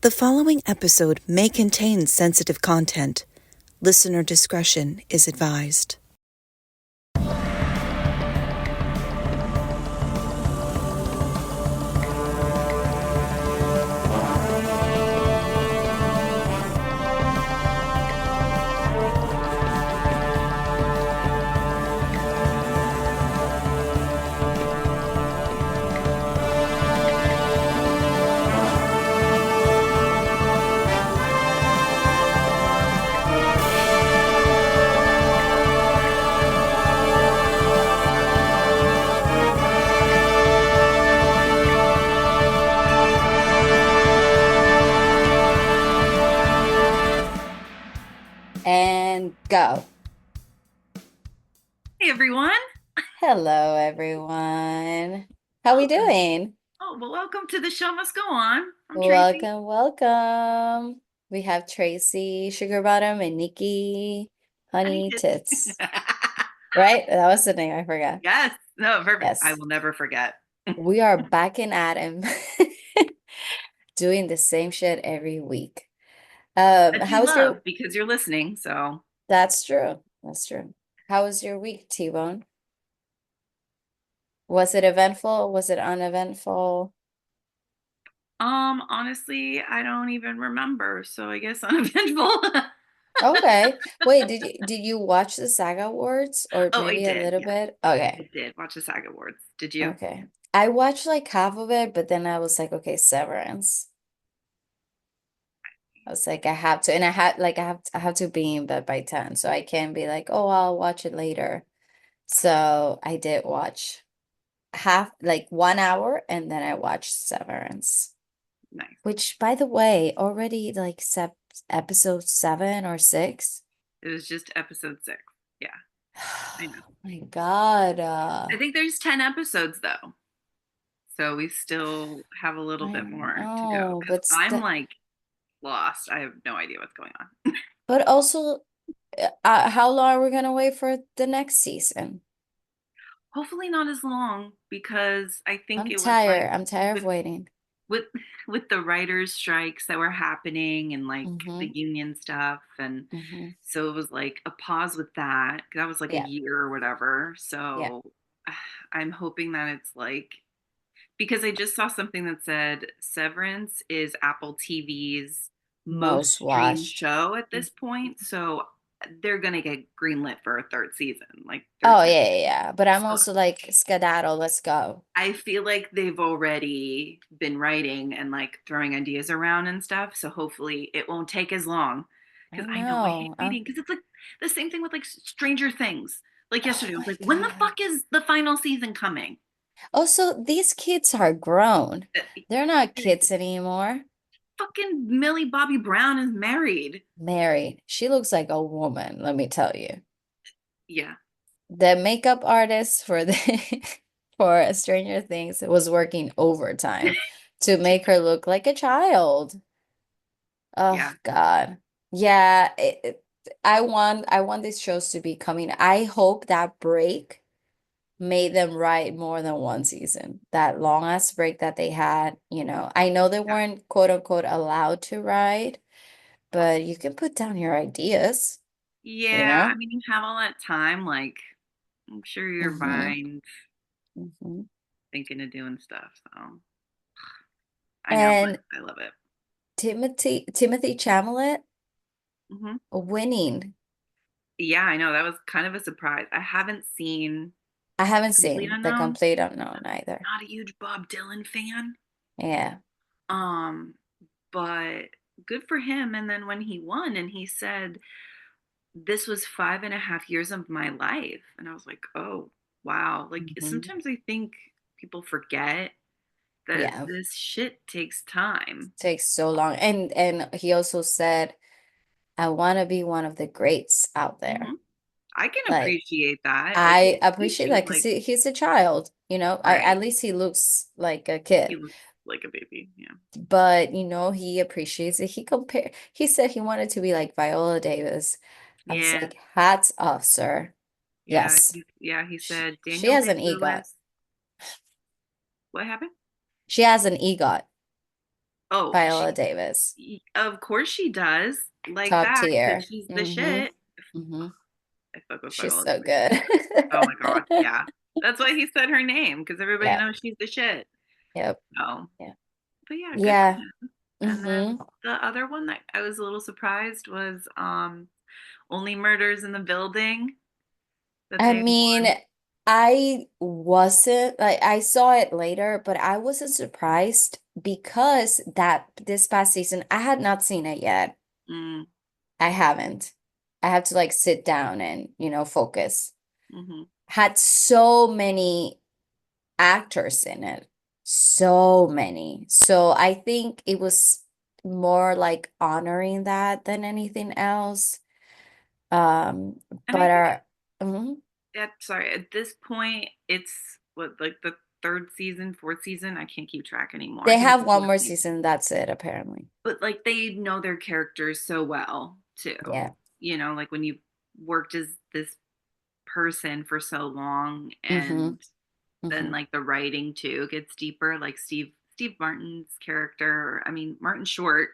The following episode may contain sensitive content. Listener discretion is advised. And go. Hey everyone. Hello, everyone. How we doing? Oh, well, welcome to the show must go on. I'm Tracy. Welcome, welcome. We have Tracy, Sugar Bottom, and Nikki, Honey Honey tits. Tits. Right? That was the name, I forgot. Yes. No, perfect. I Yes. will never forget. We are back in Adam doing the same shit every week. That you How's love your because you're listening. So, That's true. That's true. How was your week, T-Bone? Was it eventful? Was it uneventful? honestly, I don't even remember. So I guess uneventful. Okay. Wait, did you watch the Saga Awards or Oh, I maybe a did. little Yeah, bit? Okay. I did watch the SAG Awards. Did you? Okay. I watched like half of it, but then I was like, okay, Severance. I was like, I have to, and I have to be in bed by 10, so I can't be like, oh, I'll watch it later. So I did watch half, like 1 hour, and then I watched Severance, Nice. which by the way, already like sep episode 7 or 6. It was just episode 6. Yeah, I know. My God, I think there's 10 episodes though. So we still have a little I bit more to go know, because but I'm st like lost. I have no idea what's going on. but also, how long are we gonna wait for the next season? Hopefully not as long because I think I'm it was like tired. I'm tired of with waiting. with with the writers strikes that were happening and like the Mm-hmm. union stuff, and Mm-hmm. so it was like a pause with that. That was like a Yeah. year or whatever. Yeah. So I'm hoping that it's like, because I just saw something that said Severance is Apple TV's most Most streamed watched. show at this point. So they're gonna get greenlit for a third season. Like there's Oh no, yeah, yeah, yeah. But I'm so also like skedaddle, let's go. I feel like they've already been writing and like throwing ideas around and stuff. So hopefully it won't take as long. I Because I know I hate know. waiting. Because it's like the same thing with like Stranger Things. Like Oh yesterday, I was my like, when the God. fuck is the final season coming? Also, these kids are grown. They're not kids anymore. Fucking Millie Bobby Brown is married. Married. She looks like a woman, let me tell you. Yeah. The makeup artist for the for Stranger Things was working overtime to make her look like a child. Oh Yeah. God. Yeah, I want these shows to be coming. I hope that break made them write more than one season. That long ass break that they had, I know they Yeah. weren't quote unquote allowed to write, but you can put down your ideas, you Yeah. I know? mean, you have all that time. Like, I'm sure your Mm-hmm. mind Mm-hmm. thinking of doing stuff. So I know, but And I love it. Timothy Chalamet Hmm. winning. Yeah, I know. That was kind of a surprise. I haven't seen I haven't Complete seen the Unknown. complete unknown either. Not a huge Bob Dylan fan. Yeah. Um, but good for him. And then when he won and he said, this was 5.5 years of my life. And I was like, oh, wow. Like Hmm. sometimes I think people forget that Yeah. this shit takes time. Takes so long. And he also said, I want to be one of the greats out there. Hmm. I can Like, appreciate that. Like I me appreciate too. that because Like, he's a child, at right. least he looks like a He kid. looks like a baby. Yeah. But he appreciates it. He said he wanted to be like Viola Davis. I was Yeah. like, hats off, sir. Yeah. Yes. Yeah. He said She Daniel has Day an EGOT. Lewis. What happened? She has an EGOT. Oh, Viola Davis, of course she does. Like top that, because tier. she's the Mm-hmm. shit. Mm-hmm. I fuck with She's Viola so Davis. good. Oh my God. Yeah. That's why he said her name, because everybody Yeah. knows she's the shit. Yep. So, Yeah. but yeah, good for Yeah. him. And then Mm-hmm. the other one that I was a little surprised was Only Murders in the Building that I they mean, won. I wasn't like I saw it later, but I wasn't surprised because that this past season I had not seen it yet. Mm, I haven't. I have to like sit down and, focus. hmm Had so many actors in it. So many. So I think it was more like honoring that than anything else. Um, And I but think mhm. at this point, it's what, like the third season, fourth season? I can't keep track anymore. I They think it's have the one fourth more season. season, that's it, apparently. But like they know their characters so well too. Yeah. Like when you worked as this person for so long, Mm-hmm. and then Mm-hmm. like the writing too gets deeper, like Steve Martin's character, I mean Martin Short,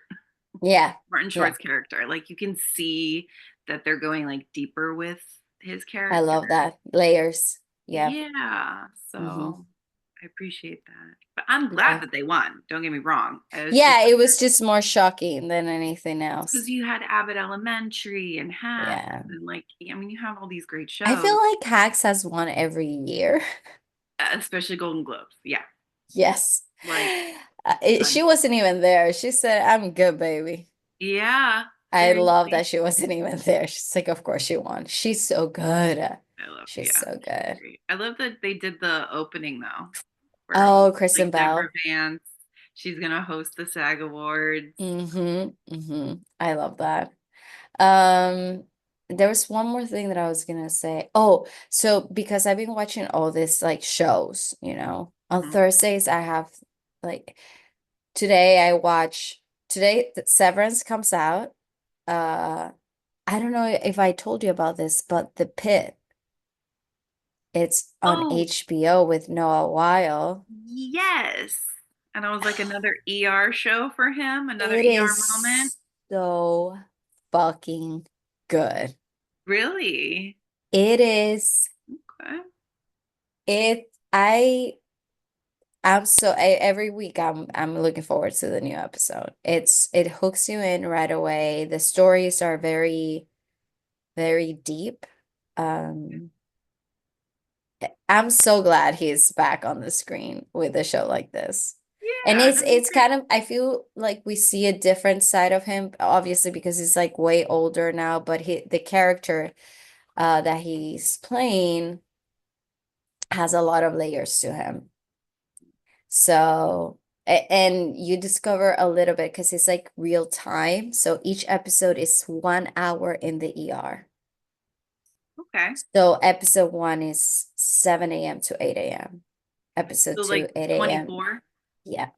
Yeah. Martin Yeah. Short's character, like you can see that they're going like deeper with his I character. love that. Layers. Yeah. Yeah, Mm-hmm. so I appreciate that. But I'm glad Yeah. that they won. Don't get me wrong. It's just Yeah, it was just more shocking than anything because else. you had Abbott Elementary and Hacks, Yeah. and like, I mean, you have all these great I feel shows, like Hacks has won every year. especially Golden Globes. Yeah, Yes. like, She done. wasn't even there. She said, I'm good, baby. Yeah, I love seriously. that she wasn't even there. She's like, of course she won. She's so good. She's Yeah, so she's good. great. I love that they did the opening though, where it was Oh, Kristen like Deborah Bell. Vance. She's gonna host the SAG Awards. Mm-hmm. Mm-hmm. I love that. Um, there was one more thing that I was gonna say. Oh, so because I've been watching all this like shows, on Mhm. Thursdays I have like today Severance comes out. Uh, I don't know if I told you about this, but The Pit, it's on Oh, HBO with Noah Weil. yes. And I was like, another ER show for him, another It ER moment. is so fucking good. Really? It is Okay. it I'm so every week I'm looking forward to the new episode. It hooks you in right away. The stories are very, very deep. Um, I'm so glad he's back on the screen with a show like this. And Yeah, it's no, he's it's great. kind of I feel like we see a different side of him, obviously because he's like way older now, but the character that he's playing has a lot of layers to him. So, and you discover a little bit because it's like real time. So each episode is 1 hour in the ER. Okay. So episode one is 7 a.m. to 8 a.m. Episode So two, like 8 a.m. 24. Yeah.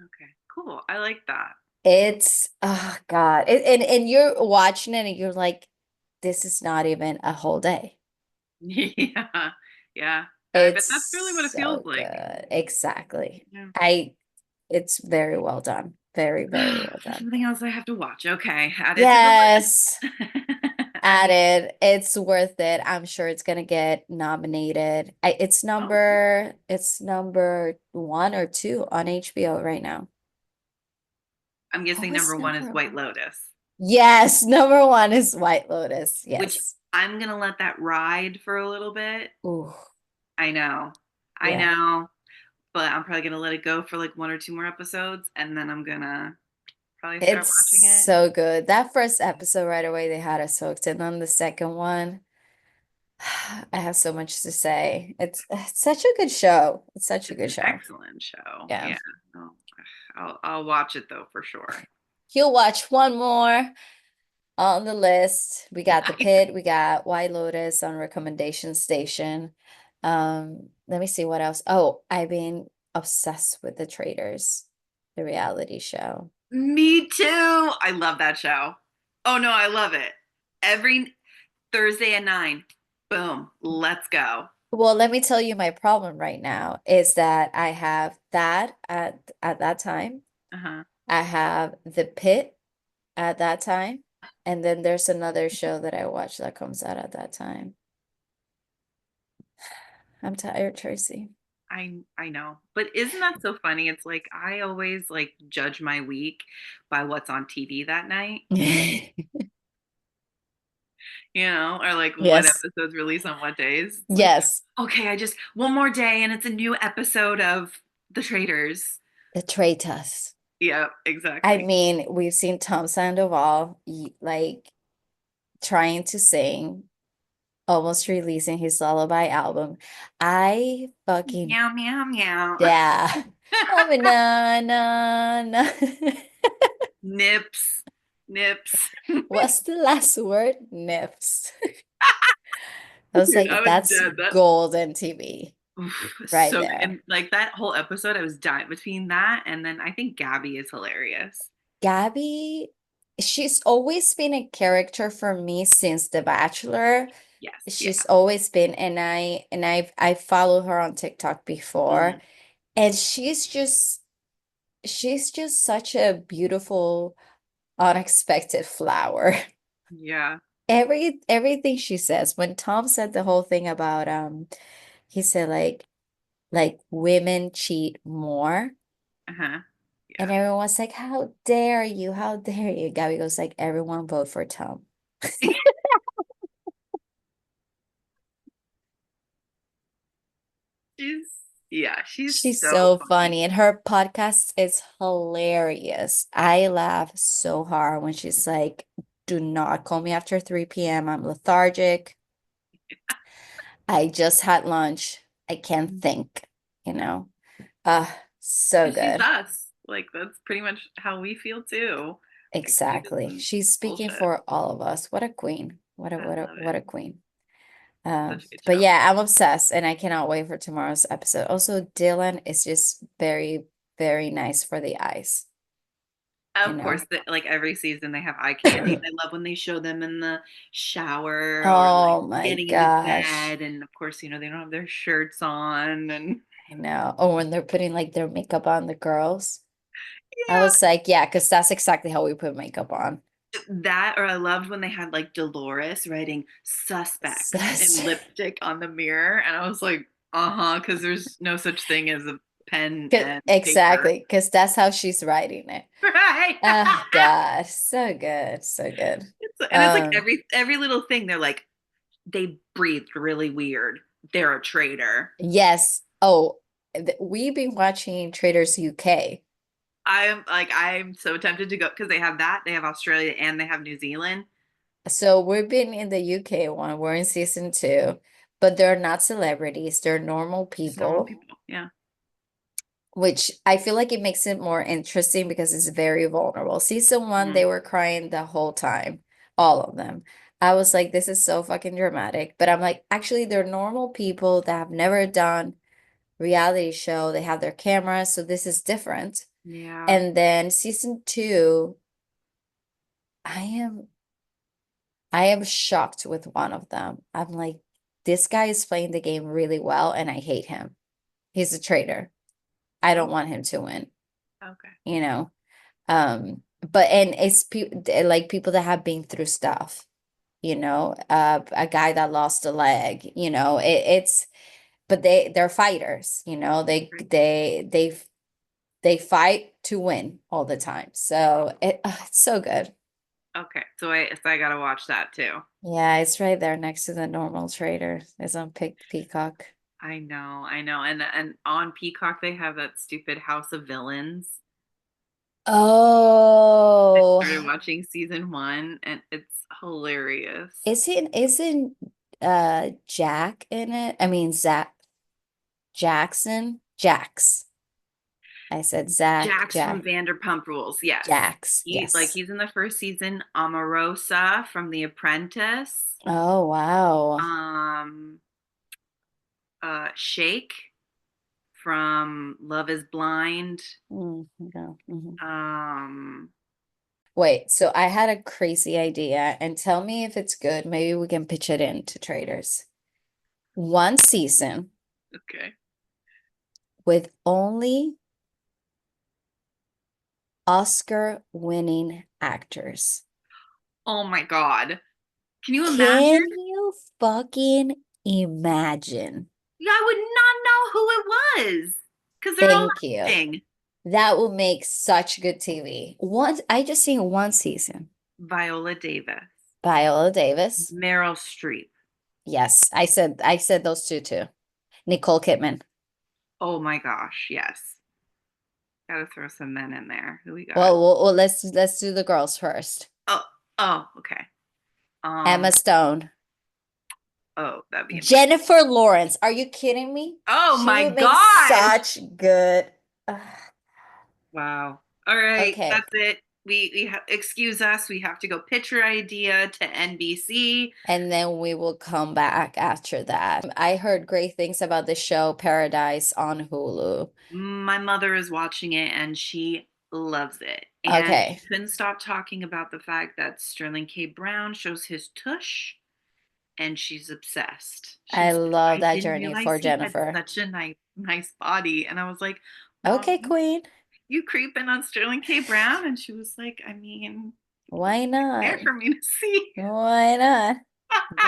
Okay, cool. I like that. It's oh God. And you're watching it and you're like, this is not even a whole day. Yeah. Yeah. I bet that's really what It's it feels so like. good. Exactly. Yeah. It's very well done. Very, very well There's done. something else I have to watch. Okay, add it to the Yes. list. And Added. It's worth it. I'm sure it's gonna get nominated. oh, It's number one or two on HBO right now. I'm Oh, guessing it's number one is number White one. Lotus, Yes, number one is White Lotus. which Yes. I'm gonna let that ride for a little bit. Ooh, I know. I yeah. know. But I'm probably gonna let it go for like one or two more episodes, and then I'm gonna probably start It's watching it. so good. That first episode right away, they had us hooked. And on the second one, I have so much to say. It's such a good show. It's such a It's good an show. excellent show. Yeah. Yeah. No, I'll watch it though for sure. You'll watch one more on the list. We got The Yeah. Pit, we got White Lotus on recommendation station. Let me see what else. Oh, I've been obsessed with The Traitors, the reality show. Me too. I love that show. Oh no, I love it. Every Thursday at 9. Boom. Let's go. Well, let me tell you my problem right now is that I have that at that time. Uh-huh. I have The Pit at that time. And then there's another show that I watch that comes out at that time. I'm tired, Tracy. I know. But isn't that so funny? It's like I always like judge my week by what's on TV that night, or like what Yes. episodes release on what days. It's like, Yes. okay, I just one more day and it's a new episode of The Traitors. The traitors. Yeah, I exactly. mean, we've seen Tom Sandoval like trying to sing, almost releasing his lullaby album. I fucking Meow meow meow. yeah. Oh, na na na. Nips. Nips. What's the last word? Nips. I was Dude, like, I was that's dead. That golden TV right so good. there. And like that whole episode, I was dying between that and then I think Gabby is hilarious. Gabby, she's always been a character for me since The Bachelor. Yes, yeah. She's always been, and I followed her on TikTok before, Mhm. and she's just such a beautiful, unexpected flower. Yeah. Everything she says. When Tom said the whole thing about he said like women cheat more. Uh-huh. And Yeah. everyone was like, how dare you? How dare you? Gabby goes like, everyone vote for Tom. She's yeah, she's She's so so funny. funny, and her podcast is hilarious. I laugh so hard when she's like, do not call me after 3 p.m. I'm lethargic. I just had lunch. I can't think, you know. So And she's good. us. Like that's pretty much how we feel too. Like she Exactly. doesn't She's speaking bullshit. for all of us. What a queen. I love What it. a queen. Such a good But show. yeah, I'm obsessed and I cannot wait for tomorrow's episode. Also, Dylan is just very, very nice for the eyes, you Of know. course, like every season they have eye candy. I love when they show them in the shower or like Oh my getting into gosh. bed, and of course, they don't have their shirts on, and I know. Oh, when they're putting like their makeup on the girls. I yeah, was like, yeah, because that's exactly how we put makeup on. that or I loved when they had like Dolores writing suspect in Sus- lipstick on the mirror, and I was like, uh-huh, because there's no such thing as a pen and paper, Exactly, because that's how she's writing it. right? Oh God, so good, so good. And it's like Um, every little thing they're like they breathed really weird. They're a traitor. yes. Oh, we've been watching Traders UK. I'm so tempted to go because they have that, they have Australia and they have New Zealand. So we've been in the UK one. We're in season two, but they're not celebrities. They're normal Just normal people, people. Yeah. which I feel like it makes it more interesting because it's very vulnerable. Season one, Mhm. they were crying the whole time, all of them. I was like, this is so fucking dramatic. But I'm like, actually, they're normal people that have never done reality show. They have their cameras, so this is different. Yeah. And then season two, I am I am shocked with one of them. I'm like, this guy is playing the game really well, and I hate him. He's a traitor. I don't Oh, want him to win, okay. you know? But and it's pe like people that have been through stuff, a guy that lost a leg, it's but they're fighters, Right. they fight to win all the time. So it's so good. Okay. So I gotta watch that too. Yeah, it's right there next to the normal trader. It's on Peacock. I know. And on Peacock they have that stupid House of Villains. I Oh, started watching season one and it's hilarious. isn't Jack in it? I mean Zach Jackson? Jax. I said Zach, Jax from Jack, Vanderpump Rules, yes. Jax. Yes. He's in the first season. Omarosa from The Apprentice. Oh, wow. Um, Shake from Love Is Blind. No. Mhm. Um, Wait, so I had a crazy idea and tell me if it's good. Maybe we can pitch it in to traders. One season okay. with only Oscar-winning actors. Oh my God. Can you Can imagine? you fucking imagine? Yeah, I would not know who it was because they're all Thank you. acting. That will make such good TV. Once I just seen one season. Viola Davis, Viola Davis. Meryl Streep. Yes, I said those two too. Nicole Kidman. Oh my gosh, yes. Gotta throw some men in there. Who we got? Well, let's do the girls first. Oh, oh, okay. Emma Stone. Oh, that'd be amazing. Jennifer Lawrence. Are you kidding me? Oh She my would make gosh. such good. Wow. All right, Okay. that's it. Excuse us. We have to go pitch your idea to NBC. And then we will come back after that. I heard great things about the show Paradise on Hulu. My mother is watching it and she loves it. And she Okay. couldn't stop talking about the fact that Sterling K. Brown shows his tush and she's obsessed. I She's like, love I that didn't journey realize for he had Jennifer. such a nice body. And I was like, Mom, Okay, Queen. you creeping on Sterling K. Brown? And she was like, I mean, Why there not? for me to see. Why not?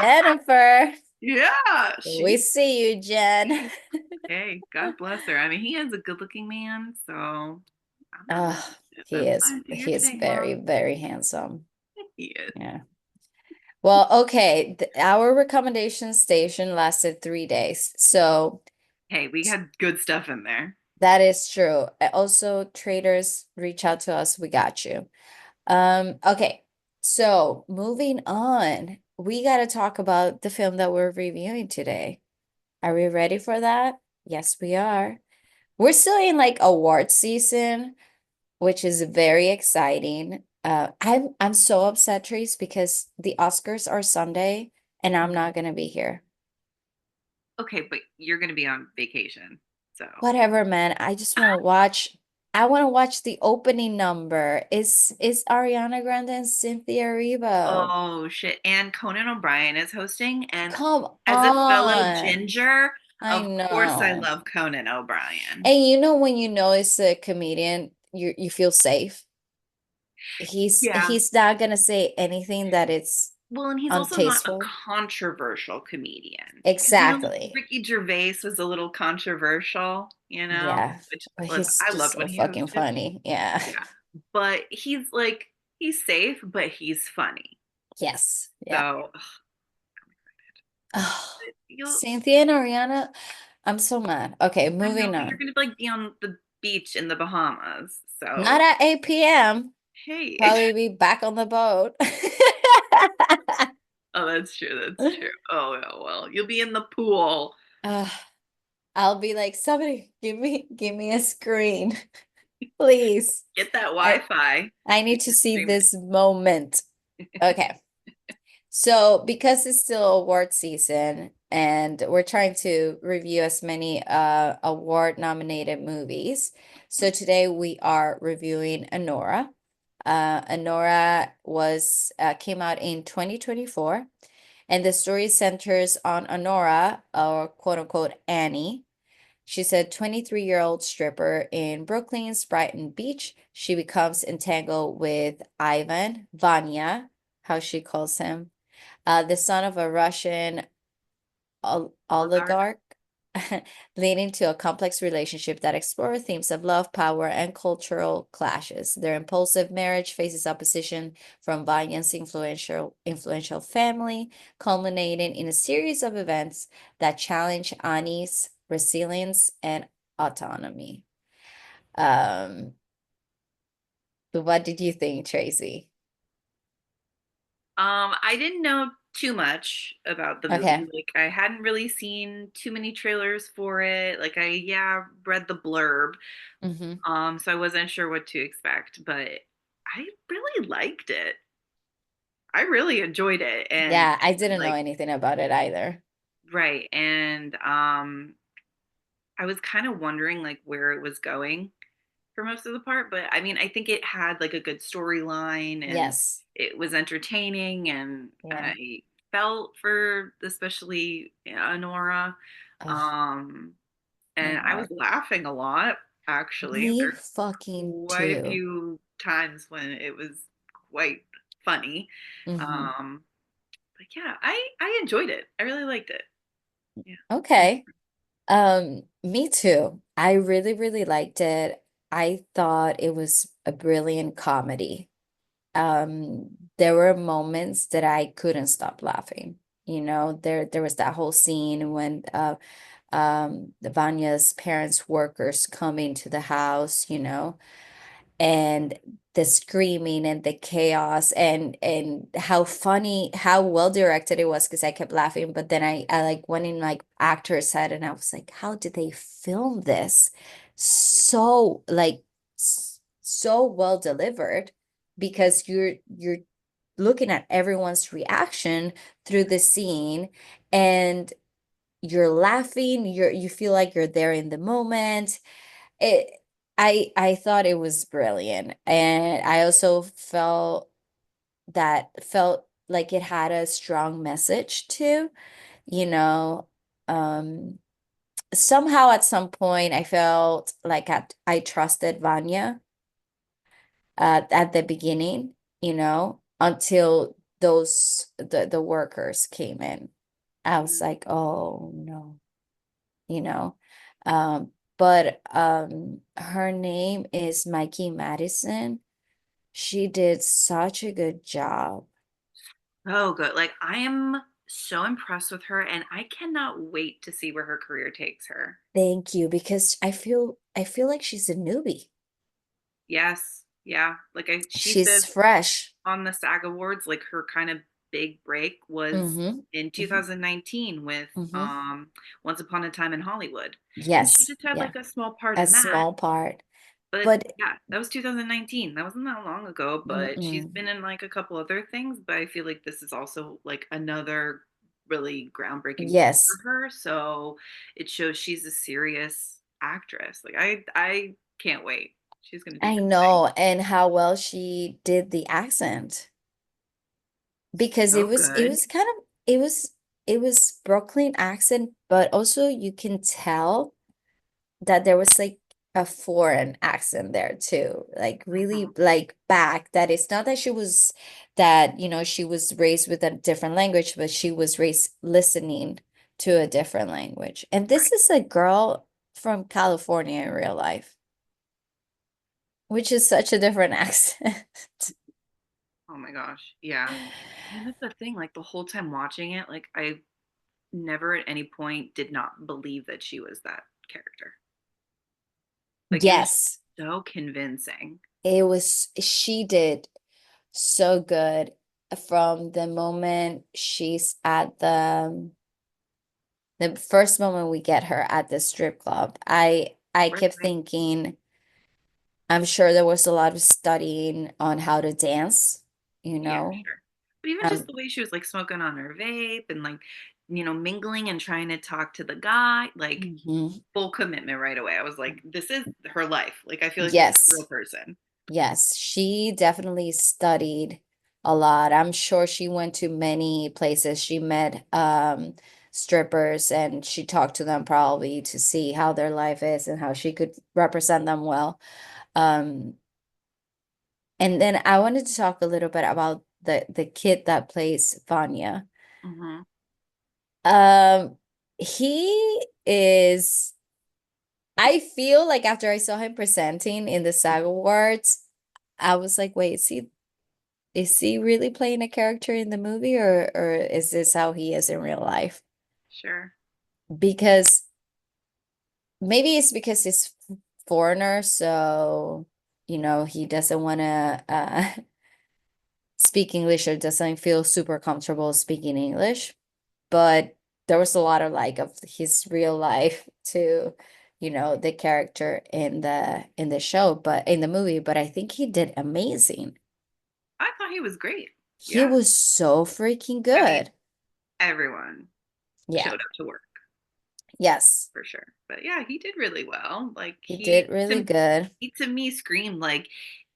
Jennifer. Yeah, We see you, Jen. hey, God bless her. I mean, he is a good-looking man, so I'm not mad Oh, at it. he That's is fine. Do your he is thing, very, Mom. very handsome. He is. Yeah. Well, okay. Our recommendation station lasted 3 days. So Hey, we had good stuff in there. that is true. Also, traders, reach out to us. We got you. Okay. So moving on, we got to talk about the film that we're reviewing today. Are we ready for that? Yes, we are. We're still in like award season, which is very exciting. I'm so upset, Trace, because the Oscars are Sunday and I'm not gonna be here. Okay, but you're gonna be on vacation, so. Whatever, man. I just want to watch. I want to watch the opening number. Is Ariana Grande and Cynthia Erivo. Oh shit. And Conan O'Brien is hosting, and Come as a fellow on. ginger, I of course I know. love Conan O'Brien. And you know when you know it's a comedian, you feel safe. Yeah. He's not gonna say anything that it's Well, and he's also not a untasteful. controversial comedian. Because Exactly. Ricky Gervais was a little controversial, Yeah. which But was he's I just loved so when he fucking hosted. funny. Yeah. Yeah. But he's safe, but he's funny. Yes. Yeah. So Oh, you'll Cynthia and Ariana, I'm so mad. Okay, I know, moving but you're on. gonna like be on the beach in the Bahamas. Not So at 8 p.m. hey. Probably be back on the boat. Oh, that's true. That's true. Oh yeah, well, you'll be in the pool. Uh, I'll be like, somebody give me a screen, please. Get that I Wi-Fi. I You need to can see stream it. this moment. Okay. So because it's still award season and we're trying to review as many award nominated movies. So today we are reviewing Anora. Anora was came out in 2024 and the story centers on Anora, or quote unquote Annie. She's a 23-year-old stripper in Brooklyn's Brighton Beach. She becomes entangled with Ivan, Vanya, how she calls him, the son of a Russian Oligarch. oligarch, leading to a complex relationship that explores themes of love, power, and cultural clashes. Their impulsive marriage faces opposition from Vanya's influential family, culminating in a series of events that challenge Annie's resilience and autonomy. Um, what did you think, Tracy? I didn't know too much about the movie. Okay. Like I hadn't really seen too many trailers for it. Like I read the blurb. Mm-hmm. So I wasn't sure what to expect, but I really liked it. I really enjoyed it. And Yeah, I didn't know like anything about it either. right. And I was kind of wondering like where it was going for most of the part, but I mean, I think it had like a good storyline and Yes. it was entertaining and Yeah. I felt for especially Anora. Oh, Um my and I was God. laughing a lot actually. Me There's fucking quite a too. few times when it was quite funny. Hmm. Um, but yeah, I enjoyed it. I really liked it. Yeah. Okay. Me too. I really, really liked it. I thought it was a brilliant comedy. There were moments that I couldn't stop laughing. There was that whole scene when the Vanya's parents' workers come into the house, and the screaming and the chaos and how funny, how well directed it was because I kept laughing. But then I like went in like actor's head and I was like, how did they film this Yeah. so like so well delivered? Because you're looking at everyone's reaction through the scene and you're laughing, you feel like you're there in the moment. it I thought it was brilliant, and I also felt like it had a strong message too, you know. Um Somehow at some point I felt like I trusted Vanya at the beginning, until the workers came in. I was Mm. like, oh no, you know. But her name is Mikey Madison. She did such a good job. So good. Like I am so impressed with her, and I cannot wait to see where her career takes her. Thank you, because I feel like she's a newbie. Yes. Yeah. Like she She's said fresh. on the SAG Awards, like her kind of big break was Mm-hmm. in Mm-hmm. 2019 with Mm-hmm. Once Upon a Time in Hollywood. And she Yes, just had yeah, like a small part a in that. small part. But But yeah, that was 2019. That wasn't that long ago, but she's mm-mm. been in like a couple other things, but I feel like this is also like another really groundbreaking role Yes, for her. So it shows she's a serious actress. Like I can't wait. She's gonna do I big things. know, and how well she did the accent, because it So was it good. was kind of it was Brooklyn accent, but also you can tell that there was like a foreign accent there too, like Mhm. really like back, that it's not that she was raised with a different language, but she was raised listening to a different language. And this Right. is a girl from California in real life, which is such a different accent. Oh my gosh. Yeah. And that's the thing, like the whole time watching it, like I never at any point did not believe that she was that character. Like it was Yes, so convincing. she did so good from the moment she's at the first moment we get her at the strip club. I Right, kept right. thinking, I'm sure there was a lot of studying on how to dance, you Yeah, know. sure. But even just Um, the way she was like smoking on her vape and like, mingling and trying to talk to the guy, like mhm. full commitment right away. I was like, this is her life. Like I feel like this is a real Yes, person. yes, she definitely studied a lot. I'm sure she went to many places. She met strippers and she talked to them probably to see how their life is and how she could represent them well. Um, And then I wanted to talk a little bit about the kid that plays Vanya. Hmm. Um, he is, I feel like after I saw him presenting in the SAG Awards, I was like, wait, is he really playing a character in the movie, or is this how he is in real life? Sure. Because maybe it's because he's foreigner, so he doesn't want to speak English or doesn't feel super comfortable speaking English. But there was a lot of like of his real life to, the character in the show, but in the movie. But I think he did amazing. I thought he was great. He Yeah. was so freaking I mean, good. everyone showed Yeah. up to work Yes. for sure. But yeah, he did really well. Like He did really good. he to me screamed like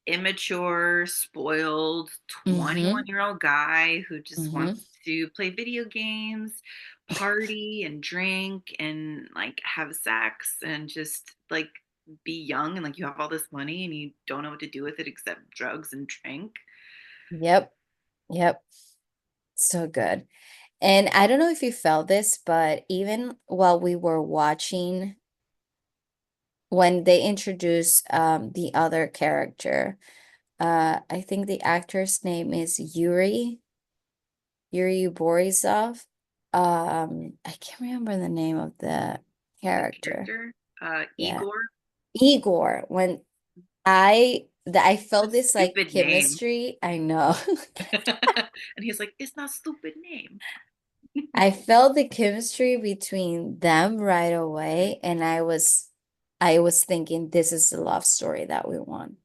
immature, spoiled Mm-hmm. 21-year-old guy who just Mm-hmm. wants to play video games, party and drink and like have sex and just like be young and like you have all this money and you don't know what to do with it except drugs and drink. Yep. Yep. So good. And I don't know if you felt this, but even while we were watching, when they introduced the other character, I think the actor's name is Yuri Borisov. I can't remember the name of the The character. character, Yeah. Igor. Igor, when I It's a felt this like stupid name. chemistry, I know. And he's like, it's not a stupid name. I felt the chemistry between them right away, and I was thinking this is the love story that we want,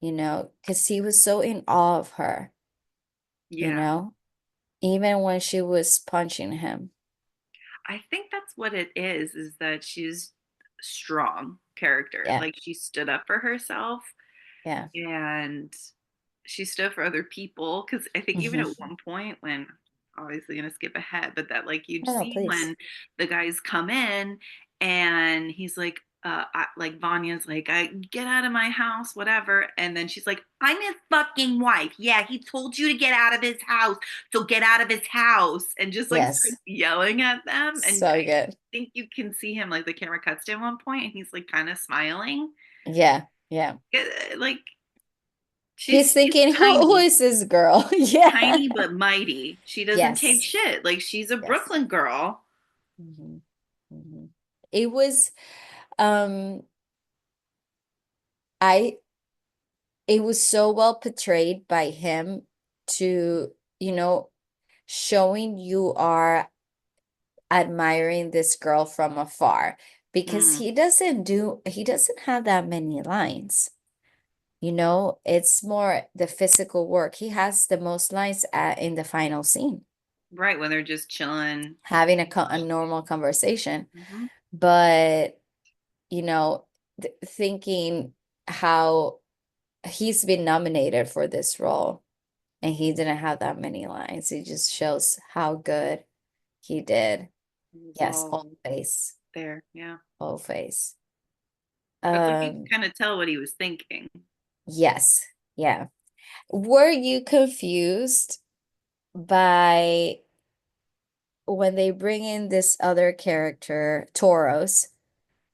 because he was so in awe of her, you Yeah. know, even when she was punching him. I think that's what it is that she's strong character. Yeah, Like she stood up for herself yeah. and she stood up for other people. Cause I think even at one point when obviously gonna skip ahead, but that like you'd No, no, see please. when the guys come in and he's like like Vanya's like, I get out of my house, whatever. And then she's like, I'm his fucking wife. Yeah, he told you to get out of his house, so get out of his house. And just like Yes, starts yelling at them. And so I good. think you can see him like the camera cuts to him one point and he's like kind of smiling. Yeah, yeah. Like He's she's thinking, who tiny, is this girl? Yeah. tiny but mighty. She doesn't take Yes, shit. Like she's a yes. Brooklyn girl. hmm hmm It was, um, I it was so well portrayed by him to, you know, showing you are admiring this girl from afar because Mm, he doesn't have that many lines. It's more the physical work. He has the most lines in the final scene, right when they're just chilling. having a normal conversation. Mhm. But, you know, thinking how he's been nominated for this role and he didn't have that many lines. It just shows how good he did. It was Yes, all whole face, there. Yeah. whole face. That's like you Um, can kind of tell what he was thinking. yes, yeah. Were you confused by when they bring in this other character, Toros,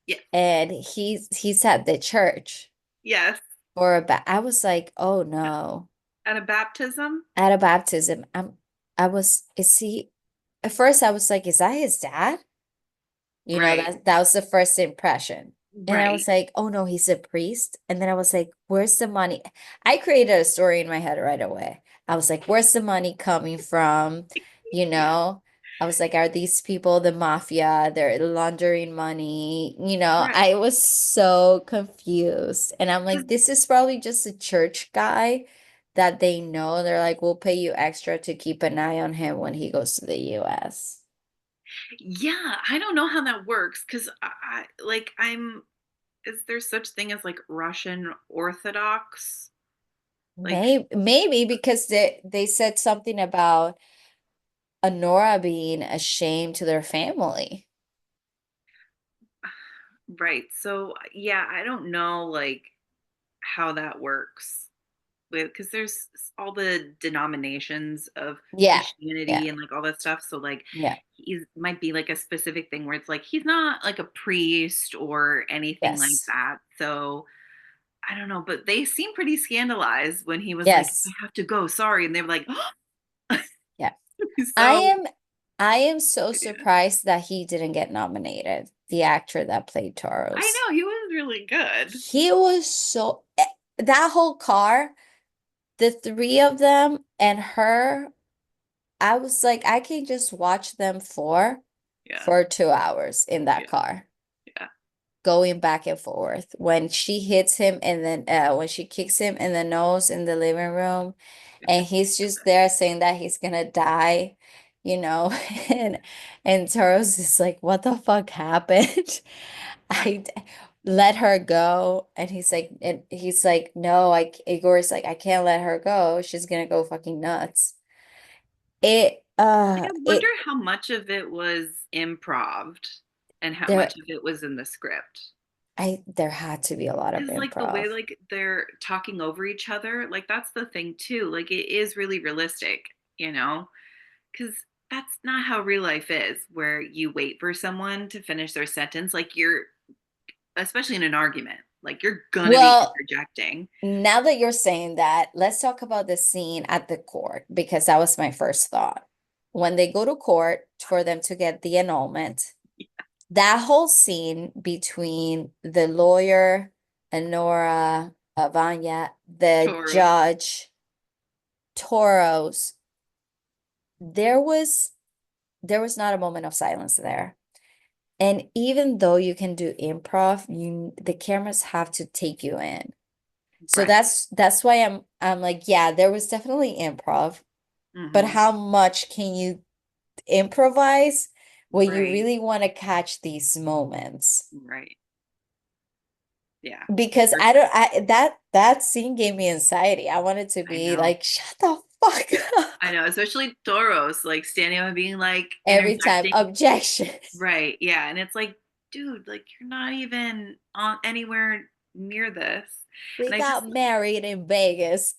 Yes. and he's at the church Yes. for I was like, oh no. At a baptism. At a baptism, is he, at first I was like, is that his dad? Right. That was the first impression. And I Right. was like, oh no, he's a priest. And then I was like, where's the money? I created a story in my head right away. I was like, where's the money coming from? You Yeah. know, I was like, are these people the mafia? They're laundering money. Right. I was so confused. And I'm like, Because this is probably just a church guy that they know. They're like, we'll pay you extra to keep an eye on him when he goes to the US. yeah, I don't know how that works. Because I like I'm. Is there such thing as like Russian Orthodox? Like Maybe because they said something about Anora being ashamed to their family. right. So yeah, I don't know like how that works with because there's all the denominations of Yeah, yeah, Christianity and like all that stuff. So like yeah, he might be like a specific thing where it's like he's not like a priest or anything like yes, that. So I don't know, but they seem pretty scandalized when he was like, I yes, have to go, sorry. And they were like, yeah. I so am I am so yeah. surprised that he didn't get nominated, the actor that played I Taurus. know he was really good. He was that whole car, the three of them and her, I was like, I can just watch them Yeah. for 2 hours in that Yeah. car, Yeah. going back and forth when she hits him and then when she kicks him in the nose in the living room and he's just there saying that he's gonna die, you know, and Taurus is like, what the fuck happened? I let her go, and he's like, no, Igor's like, I can't let her go, she's gonna go fucking nuts. it I uh wonder it how much of it was improv and how there much of it was in the script. There had to be a lot of Because like the way improv. like they're talking over each other, like that's the thing too. Like it is really realistic, you know? Because that's not how real life is, where you wait for someone to finish their sentence. Like you're, especially in an argument, like you're gonna be Well, interjecting. now that you're saying that, let's talk about the scene at the court because that was my first thought. When they go to court for them to get the annulment, that whole scene between the lawyer, Anora, Vanya, the Chorus. judge, Toros, there was not a moment of silence there. And even though you can do improv, the cameras have to take you in. So Right. that's why I'm like, yeah, there was definitely improv, but Hmm. how much can you improvise when you Right. really want to catch these moments? Right. Yeah. Because For- I don't that scene gave me anxiety. I wanted to I be know. like, shut the fuck up. I know, especially Doros, like standing up and being like Every time, interjecting. objections. Right. Yeah. And it's like, dude, like you're not even on anywhere near this. We And I just, got married in Vegas.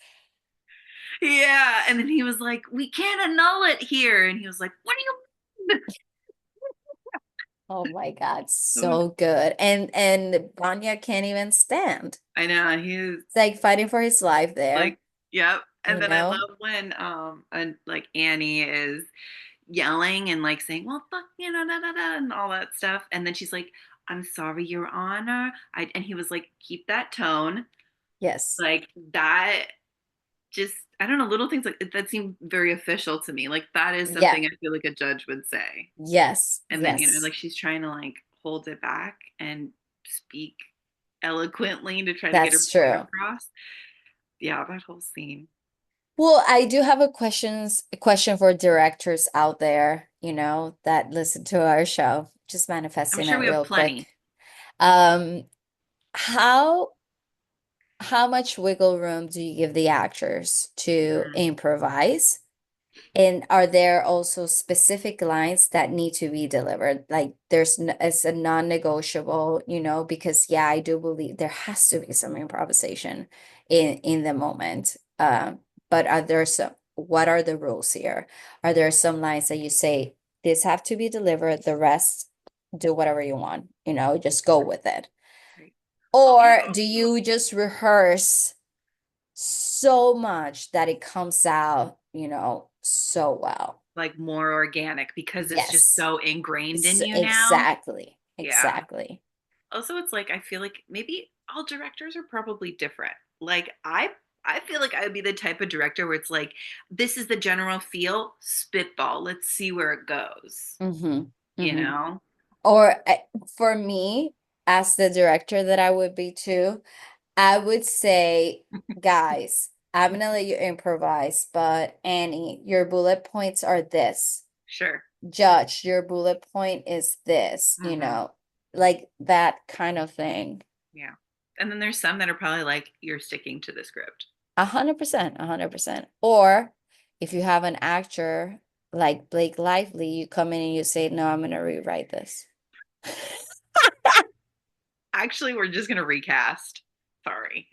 yeah. And then he was like, we can't annul it here. And he was like, what do you mean? Oh my God, It was, so good. And Vanya can't even stand. I know. He was It's like fighting for his life like, there, yep. And you then I know? love when and like Annie is yelling and like saying, well, fuck, da, da, da, and all that stuff. And then she's like, I'm sorry, Your Honor. And he was like, keep that tone. Yes. Like that just, I don't know, little things like that seem very official to me. Like that is Yeah. something I feel like a judge would say. Yes. And then, Yes. like she's trying to like hold it back and speak eloquently to try to get her That's point true. across. Yeah, that whole scene. Well, I do have a question for directors out there, that listen to our show. Just I'm manifesting sure it we have real plenty. quick. Um, how how much wiggle room do you give the actors to Mm, improvise? And are there also specific lines that need to be delivered? Like it's a non-negotiable, because yeah, I do believe there has to be some improvisation in the moment. But what are the rules here? Are there some lines that you say, this have to be delivered, the rest do whatever you want, just go with it? right. Or do Also, you just rehearse so much that it comes out, so well? like more organic because it's just Yes. so ingrained in you now. Exactly. Yeah. Exactly. Also, it's like I feel like maybe all directors are probably different. Like I feel like I would be the type of director where it's like this is the general feel, spitball, let's see where it goes. Mm-hmm. You Mm-hmm. know? Or for me, as the director that I would be too, I would say, guys, I'm gonna let you improvise, but Annie, your bullet points are this. Sure. Judge, your bullet point is this, Hmm. like that kind of thing. Yeah. And then there's some that are probably like you're sticking to the script. 100%, 100%. Or if you have an actor like Blake Lively, you come in and you say, no, I'm gonna rewrite this. Actually, we're just gonna recast. Sorry.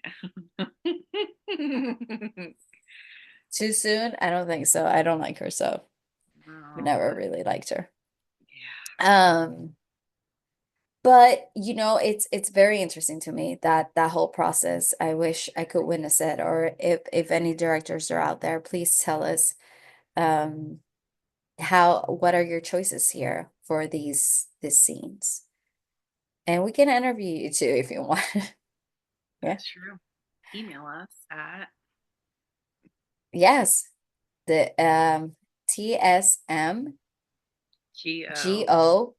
Too soon? I don't think so. I don't like her, so I've No, never but really liked her. yeah. Um, but it's very interesting to me that whole process. I wish I could witness it, or if any directors are out there, please tell us um what are your choices here for these scenes? And we can interview you too if you want. Yeah. That's true. Email us at Yes. The TSMGO GO.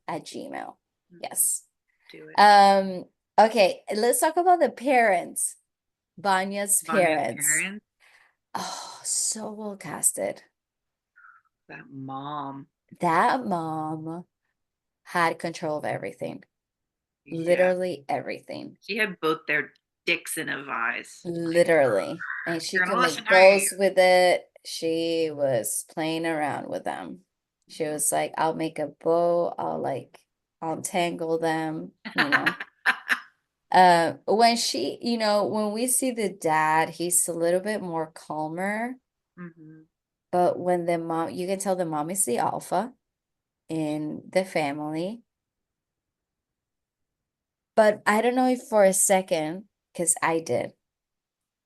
at Gmail. Mhm. Yes. Do it. Um, okay, let's talk about the parents. Vanya's Vanya's parents. parents, Oh, so well casted. that mom. That mom had control of everything. Yeah. Literally everything. She had both their dicks in a vise. Like, Literally. And she you're could gonna listen make to me. goals with it. She was playing around with them. She Mhm. was like, I'll make a bow. untangle them, when she, when we see the dad, he's a little bit more calmer, Hmm. but when the mom, you can tell the mom is the alpha in the family. But I don't know if for a second, because I did,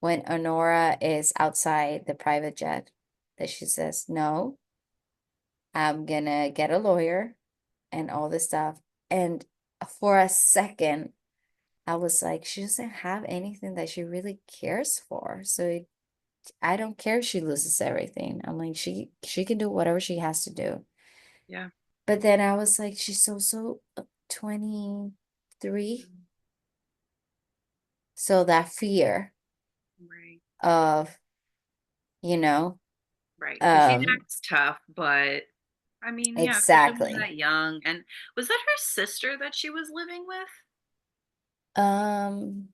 when Anora is outside the private jet, that she says, no, I'm gonna get a lawyer and all this stuff. And for a second, I was like, she doesn't have anything that she really cares for. So I don't care if she loses everything. I'm like, she can do whatever she has to do. Yeah. But then I was like, she's also 23. So that fear Right. of, you know, Right. Because she um, acts tough, but I mean, yeah, especially when you're exactly. that young. And was that her sister that she was living with? Um,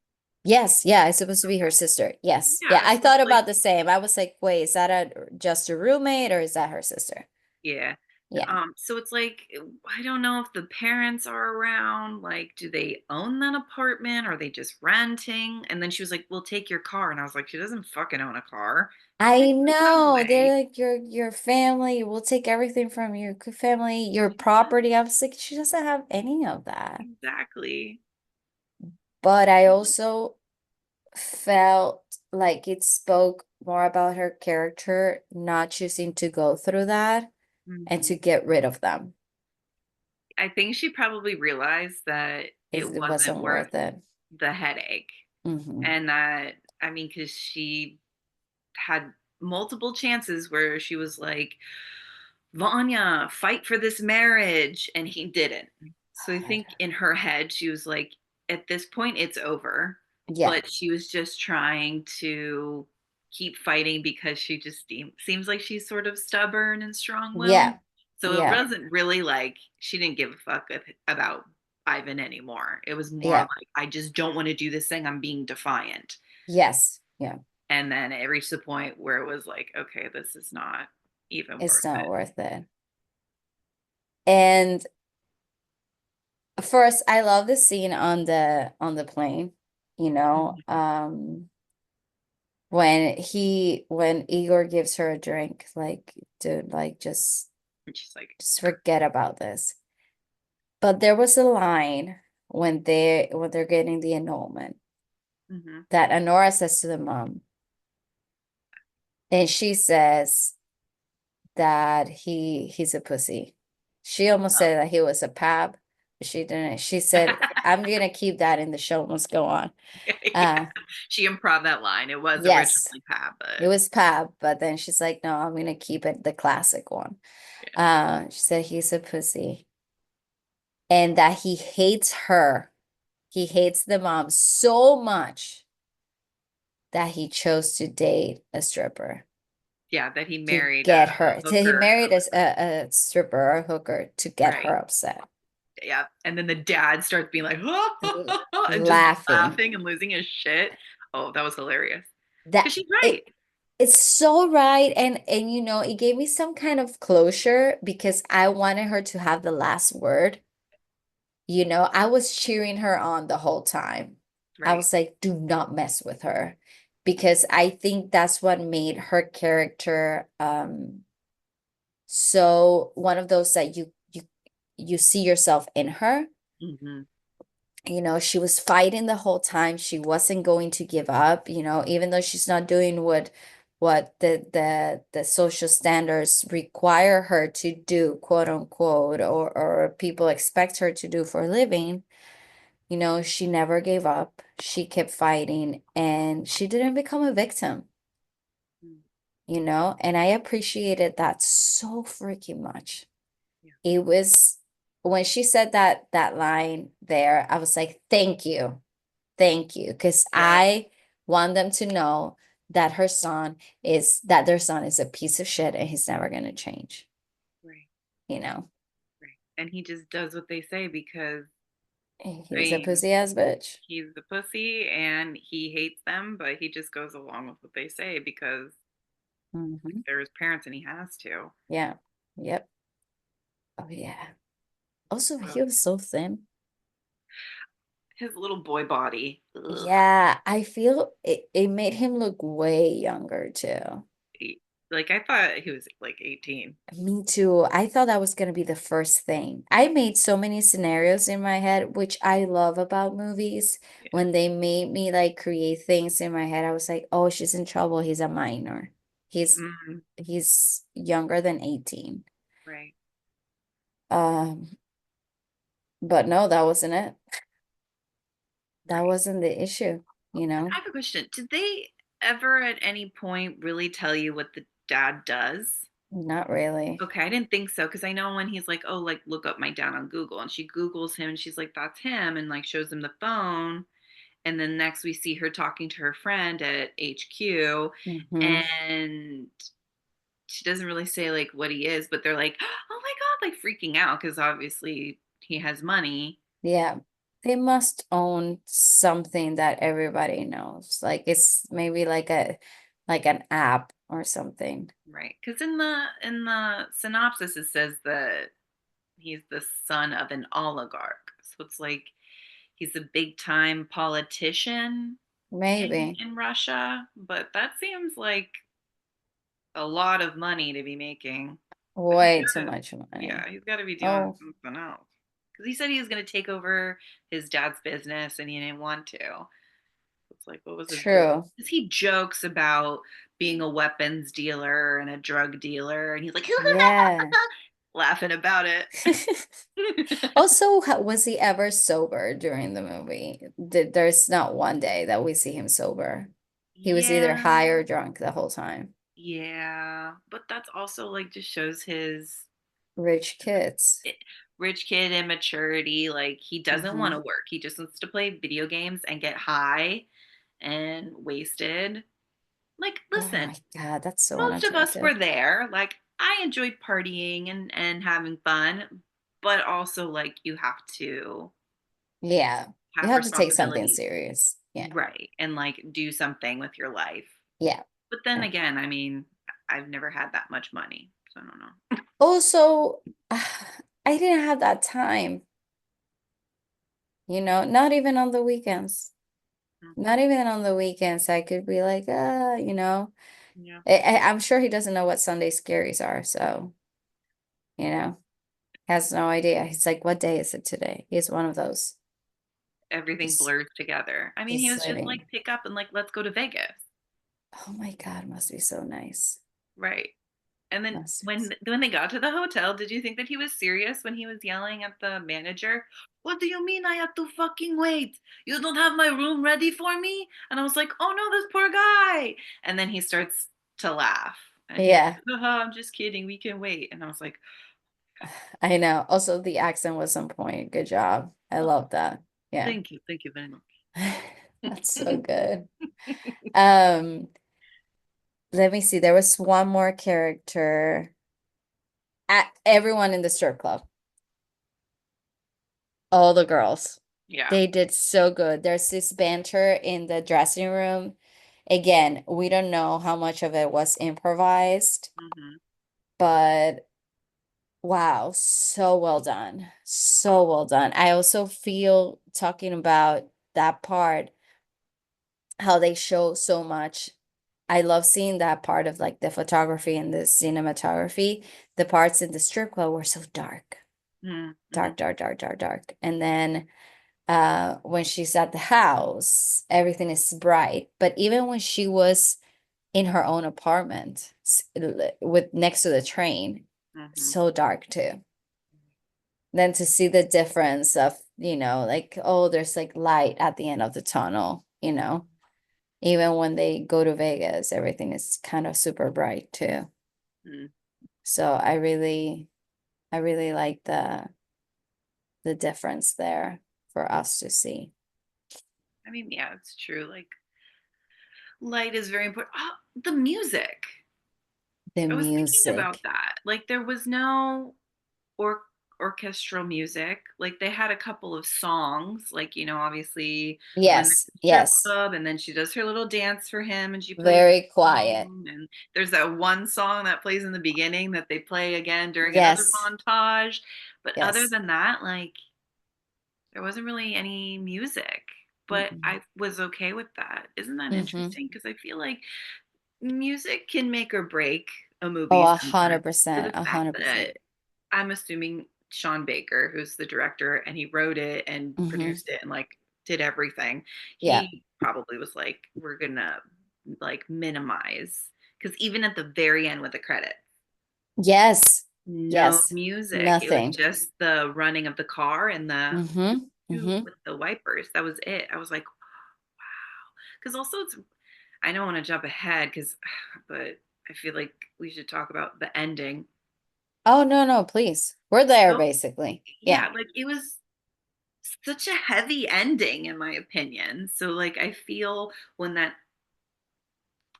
yes, yeah, it's supposed to be her sister. Yes. Yeah, Yeah. I So it's thought like, about the same. I was like, wait, is that just a roommate or is that her sister? yeah. Yeah. So it's like, I don't know if the parents are around. Like, do they own that apartment? Or are they just renting? And then she was like, we'll take your car. And I was like, she doesn't fucking own a car. I Take the know. subway. They're like your family. We'll take everything from your family, your property. I was like, she doesn't have any of that. Exactly. But I also felt like it spoke more about her character not choosing to go through that and to Mhm. get rid of them. I think she probably realized that it It wasn't wasn't worth worth it. the headache. Hmm. And that, I mean, because she had multiple chances where she was like, Vanya, fight for this marriage. And he didn't. So I think in her head, she was like, at this point, it's over. Yeah. But she was just trying to keep fighting because she just seems like she's sort of stubborn and strong willed. Yeah. So it Yeah. wasn't really like she didn't give a fuck about Ivan anymore. It was more Yeah. like, I just don't want to do this thing. I'm being defiant. Yes. Yeah. And then it reached the point where it was like, okay, this is not even It's worth not it. worth it. And first, I love the scene on the plane, you know, Mhm. when Igor gives her a drink, like, dude, like And she's like, just forget about this. But there was a line when they're getting the annulment mm-hmm. that Anora says to the mom, and she says that he's a pussy. She almost said that he was a pab, but she didn't. She said, "I'm gonna keep that in the show must go on." Yeah, Uh, she improved that line. It was yes, originally Pat, it but was pab, but then she's like, "No, I'm gonna keep it the classic one." yeah, She said he's a pussy, and that he hates her. He hates the mom so much that he chose to date a stripper yeah, that he to married get a her. He hooker, married a stripper or a hooker to get right? her upset. Yeah, and then the dad starts being like, and just Laughing. laughing and losing his shit. Oh, that was hilarious. That Because she's right, it it's so right, and it gave me some kind of closure because I wanted her to have the last word. I was cheering her on the whole time. I right. was like, do not mess with her because I think that's what made her character so one of those that you see yourself in her. Hmm. She was fighting the whole time. She wasn't going to give up, even though she's not doing what the social standards require her to do, quote unquote, or people expect her to do for a living. She never gave up. She kept fighting and she didn't become a victim, and I appreciated that so freaking much. Yeah, It was when she said that line there, I was like, thank you. Thank you. Because yeah, I want them to know that their son is a piece of shit and he's never gonna change, right, you know. right. And he just does what they say because I He's a mean, pussy ass bitch. he's the pussy and he hates them, but he just goes along with what they say because Hmm. they're his parents and he has to. Yeah. Yep. Oh yeah. Also, So he was so thin. his little boy body. Ugh. Yeah, I feel it made him look way younger too. Like I thought he was like 18. Me too. I thought that was gonna be the first thing. I made so many scenarios in my head, which I love about movies. Yeah. When they made me like create things in my head, I was like, oh, she's in trouble. He's a minor. He's Mhm. he's younger than 18. Right. Um, but no, that wasn't it. That Right. wasn't the issue, you I know? have a question. Did they ever at any point really tell you what the dad does? Not really. Okay, I didn't think so because I know when he's like, "Oh, like look up my dad on Google," and she Googles him and she's like, "That's him," and like shows him the phone. And then next we see her talking to her friend at HQ, Hmm. and she doesn't really say like what he is, but they're like, "Oh my God," like freaking out because obviously he has money. Yeah. They must own something that everybody knows. Like it's maybe like an app or something. Right. Because in the synopsis it says that he's the son of an oligarch. So it's like he's a big time politician in Maybe. in Russia, but that seems like a lot of money to be making. So he's Way too gotta, much money. yeah, he's got to be doing Oh, something else. Because he said he was going to take over his dad's business and he didn't want to. It's like, what was his business? true. Because he jokes about being a weapons dealer and a drug dealer, and he's like Yeah. laughing about it. Also, was he ever sober during the movie? There's not one day that we see him sober. He was either Yeah, high or drunk the whole time. yeah, but that's also like just shows his Rich kids. i- rich kid immaturity. Like he doesn't want Hmm. to work. He just wants to play video games and get high and wasted. Like, Oh listen, my God, that's so most of us were unattractive. there. Like, I enjoyed partying and having fun, but also like you have to Yeah. You have have to take something responsibilities, serious. Yeah. right? And like do something with your life. Yeah. But then Yeah. again, I mean, I've never had that much money, so I don't know. Also, I didn't have that time, not even on the weekends. Mhm. Not even on the weekends. I could be like, Yeah, I'm sure he doesn't know what Sunday scaries are. So, you know, has no idea. He's like, what day is it today? He's one of those. everything He's, blurs together. I mean, he he's was just like sleeping. pick up and like let's go to Vegas, Oh my God, must be so nice. right? And then Must be. when they got to the hotel, did you think that he was serious when he was yelling at the manager? What do you mean I have to fucking wait? You don't have my room ready for me? And I was like, oh no, this poor guy. And then he starts to laugh. And he's Yeah, like, haha, I'm just kidding. We can wait. And I was like, I know. Also, the accent was on point. Good job. I oh, love that. Yeah. thank you. Thank you very much. That's so good. Um, Let me see. There was one more character. Everyone in the strip club, all the girls. Yeah. They did so good. There's this banter in the dressing room. Again, we don't know how much of it was improvised, Hmm. but wow, so well done. So well done. I also feel talking about that part, how they show so much. I love seeing that part of like the photography and the cinematography. The parts in the strip club were so dark, Hmm. dark, dark, dark, dark, dark. And then when she's at the house, everything is bright. But even when she was in her own apartment with next to the train, Hmm. so dark too. Then to see the difference of, like, oh, there's like light at the end of the tunnel, even when they go to Vegas, everything is kind of super bright too. Hmm. So I really like the difference there for us to see. I mean, yeah, it's true. Like, light is very important. Oh, the music. The I was thinking about music. that. Like there was no or orchestral music. Like they had a couple of songs, like obviously when they're Yes, at the strip yes. club and then she does her little dance for him and she plays Very the quiet. song and there's that one song that plays in the beginning that they play again during another Yes. montage. But other Yes. than that, like there wasn't really any music. But Mm-mm. I was okay with that. Isn't that Mm-hmm. interesting? Because I feel like music can make or break a Oh, movie a sometimes. hundred So percent, the a fact hundred percent. that I'm assuming Sean Baker, who's the director, and he wrote it and Mm-hmm. produced it and like did everything, Yeah. he probably was like, we're gonna like minimize. Because even at the very end with the credits, Yes. no Yes. music. It was Nothing. just the running of the car and the Mm-hmm. Mm-hmm. with the wipers. That was it. I was like, because also it's I don't want to jump ahead because but I feel like we should talk about the ending. Oh, no, no, please. We're there So basically. Yeah. yeah, like it was such a heavy ending in my opinion. So like I feel when that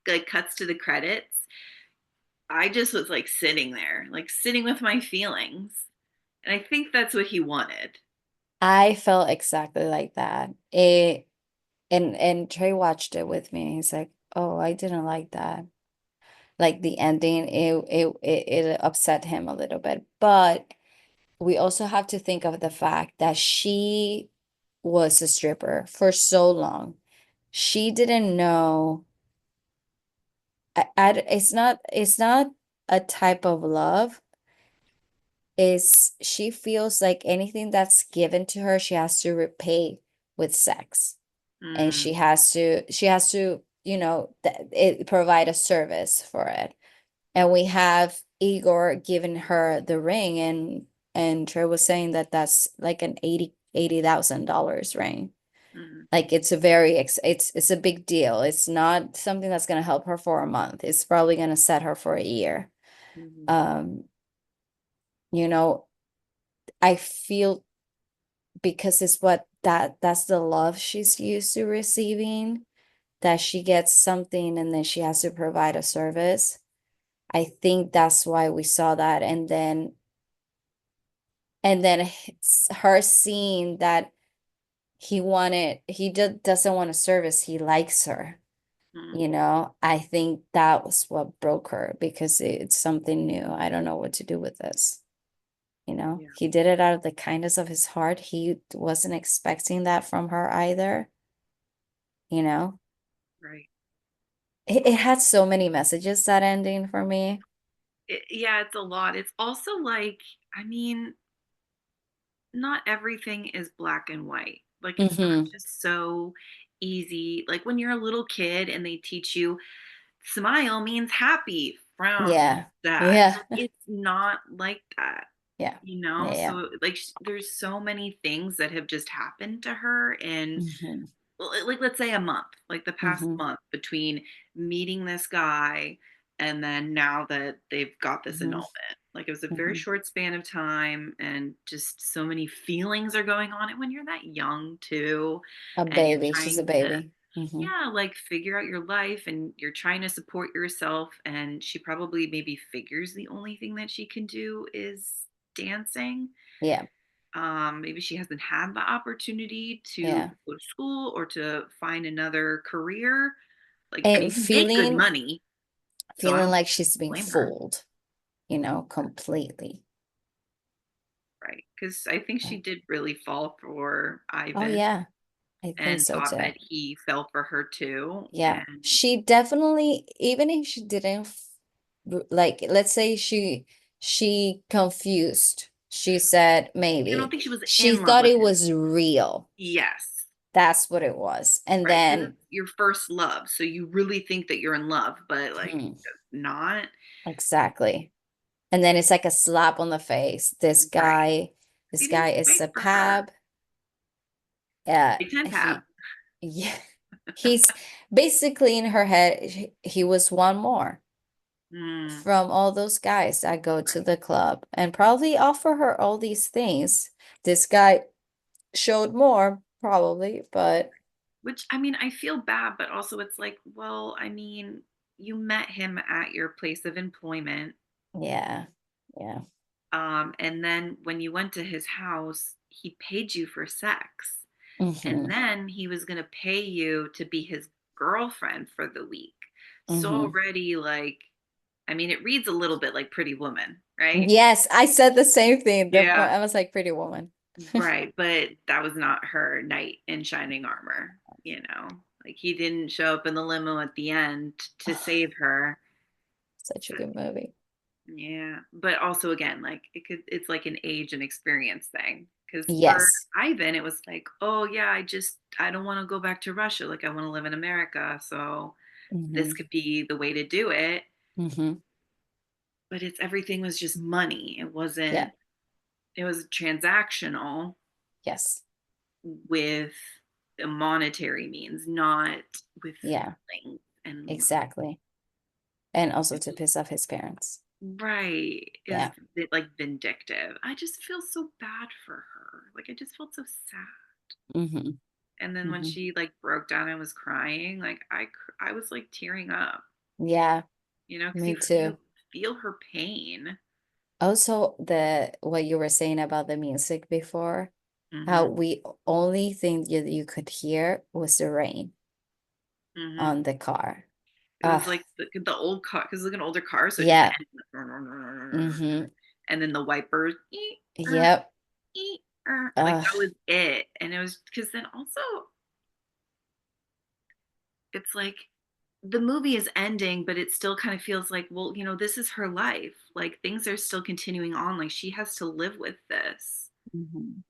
like cuts to the credits, I just was like sitting there, like sitting with my feelings. And I think that's what he wanted. I felt exactly like that. And Trey watched it with me. He's like, "Oh, I didn't like that." Like the ending, it upset him a little bit. But we also have to think of the fact that she was a stripper for so long. She didn't know. It's not a type of love. Is she feels like anything that's given to her, she has to repay with sex. And Mm, she has to provide a service for it. And we have Igor giving her the ring, and Trey was saying that that's like an $80,000 ring. mm, Like it's a big deal. It's not something that's going to help her for a month. It's probably going to set her for a year. mm, um you know I feel, because it's that's the love she's used to receiving, that she gets something and then she has to provide a service. I think that's why we saw that. And then her seeing that he just doesn't want a service, he likes her. mm. I think that was what broke her, because it's something new. I don't know what to do with this. Yeah, He did it out of the kindness of his heart. He wasn't expecting that from her either. you know right. it had so many messages, that ending, for me. Yeah, it's a lot. It's also like, I mean, not everything is black and white. Like it's not Mm-hmm. just so easy. Like when you're a little kid and they teach you smile means happy, frown means Yeah. sad. Yeah. It's not like that, Yeah. you know? Yeah. Yeah. So like there's so many things that have just happened to her and Mm-hmm. like let's say a month, like the past Mm-hmm. month between meeting this guy and then now that they've got this Mm-hmm. annulment. Like it was a very Mm-hmm. short span of time and just so many feelings are going on. And when you're that young too, A and you're baby. She's a trying to baby. Mm-hmm. yeah, like figure out your life and you're trying to support yourself and she probably maybe figures the only thing that she can do is dancing. Yeah. Maybe she hasn't had the opportunity to Yeah. go to school or to find another career. Like, I And mean, you make good feeling money, so I feeling don't like she's being blame her, fooled, completely. right? Because I think Yeah. she did really fall for Oh Ivan yeah, I think and so thought too. that he fell for her too. Yeah. And She definitely, even if she didn't like, let's say she confused. She said I don't maybe think she was she in love thought with it him. was real. Yes, That's what it was. And right. Because then it's your first love. So you really think that you're in love, but like hmm, not. exactly. And then it's like a slap on the face. This Right. guy, He this didn't guy is fight a for her. pab. Big time tab. He yeah. He's basically, in her head, he was one more Mm, from all those guys that go to right. the club and probably offer her all these things. This guy showed more, probably, but Which I mean, I feel bad, but also it's like, well, I mean, you met him at your place of employment. yeah, yeah. And then when you went to his house, he paid you for sex. And Mm-hmm, then he was going to pay you to be his girlfriend for the week. So mm-hmm. already, like, I mean, it reads a little bit like Pretty Woman, right? Yes, I said the same thing. Yeah. I was like, Pretty Woman. Right, but that was not her knight in shining armor, you know. Like he didn't show up in the limo at the end to save her. Such a good movie. Yeah, but also again, like it's like an age and experience thing. Because for Yes. Ivan, it was like, oh yeah, I don't want to go back to Russia. Like I want to live in America. So this Hmm. could be the way to do it. Hmm. But it's everything was just money. Yeah. It was transactional Yes. with a monetary means, not with Yeah, feelings and love. exactly. And also to piss off his parents. Right. Is Yeah. it like vindictive? I just feel so bad for her. Like I just felt so sad. Hmm. And then when Hmm. she like broke down and was crying, like I was like tearing up, Yeah, you know, because me you too. feel her pain. Also, the what you were saying about the music before, how Hmm. we only thing you could hear was the rain Hmm. on the car. It was Ah, like the old car because it's like an older car, so it just yeah. ended. Mm-hmm. And then the wipers, Yep. like that Ah. was it. And it was because then also it's like the movie is ending, but it still kind of feels like, well, you know, this is her life. Like things are still continuing on. Like she has to live with this. Hmm.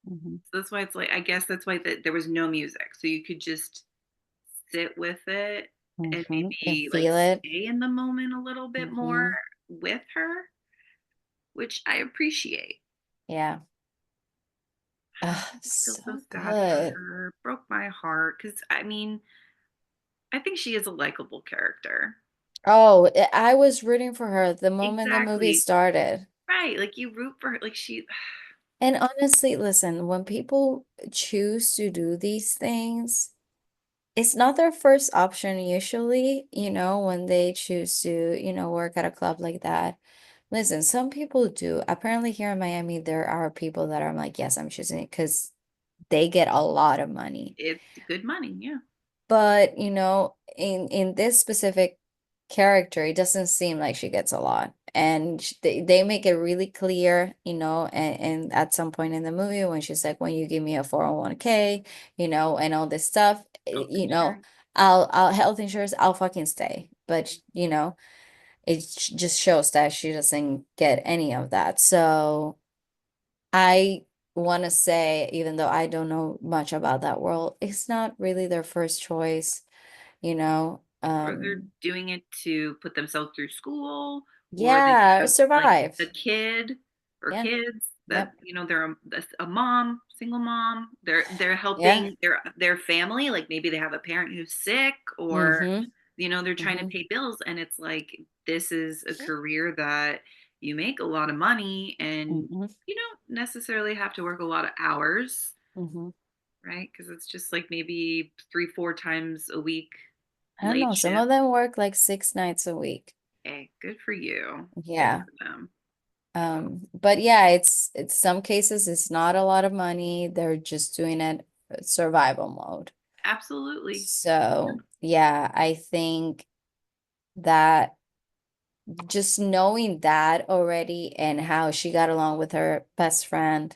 Hmm. So that's why it's like, I guess that's why there was no music. So you could just sit with it and Hmm. And maybe like feel it. stay in the moment a little bit more Hmm. with her, which I appreciate. Yeah. I Ah, just feel so so sad for good. her. Broke my heart because I mean, I think she is a likable character. Oh, I was rooting for her the moment the movie Exactly. started. Right. Like you root for her. Like she, And honestly, listen, when people choose to do these things, it's not their first option usually, when they choose to, work at a club like that. Listen, some people do. Apparently here in Miami, there are people that are like, yes, I'm choosing it because they get a lot of money. it's good money. Yeah. But, in this specific character, it doesn't seem like she gets a lot. And they make it really clear, and at some point in the movie when she's like, when you give me a 401k, and all this stuff, Health insurance. I'll health insurance, I'll fucking stay. But, it just shows that she doesn't get any of that. So I want to say, even though I don't know much about that world, it's not really their first choice, you know. Or they're doing it to put themselves through school, or they Yeah, have like a survive. kid or Yeah. kids that Yep. you know they're a mom, single mom. They're Yeah. helping their family. Like maybe they have a parent who's sick, or Mm-hmm. you know they're trying to Mm-hmm. pay bills, and it's like this is a career that you make a lot of money, and Mm-hmm. you don't necessarily have to work a lot of hours, Mm-hmm. right? Because it's just like maybe 3, 4 times a week I don't late know. Some shift. of them work like 6 nights a week. Hey, good for you. Good Yeah. for them. But yeah, it's some cases it's not a lot of money. They're just doing it survival mode. Absolutely. So yeah, I think that just knowing that already and how she got along with her best friend,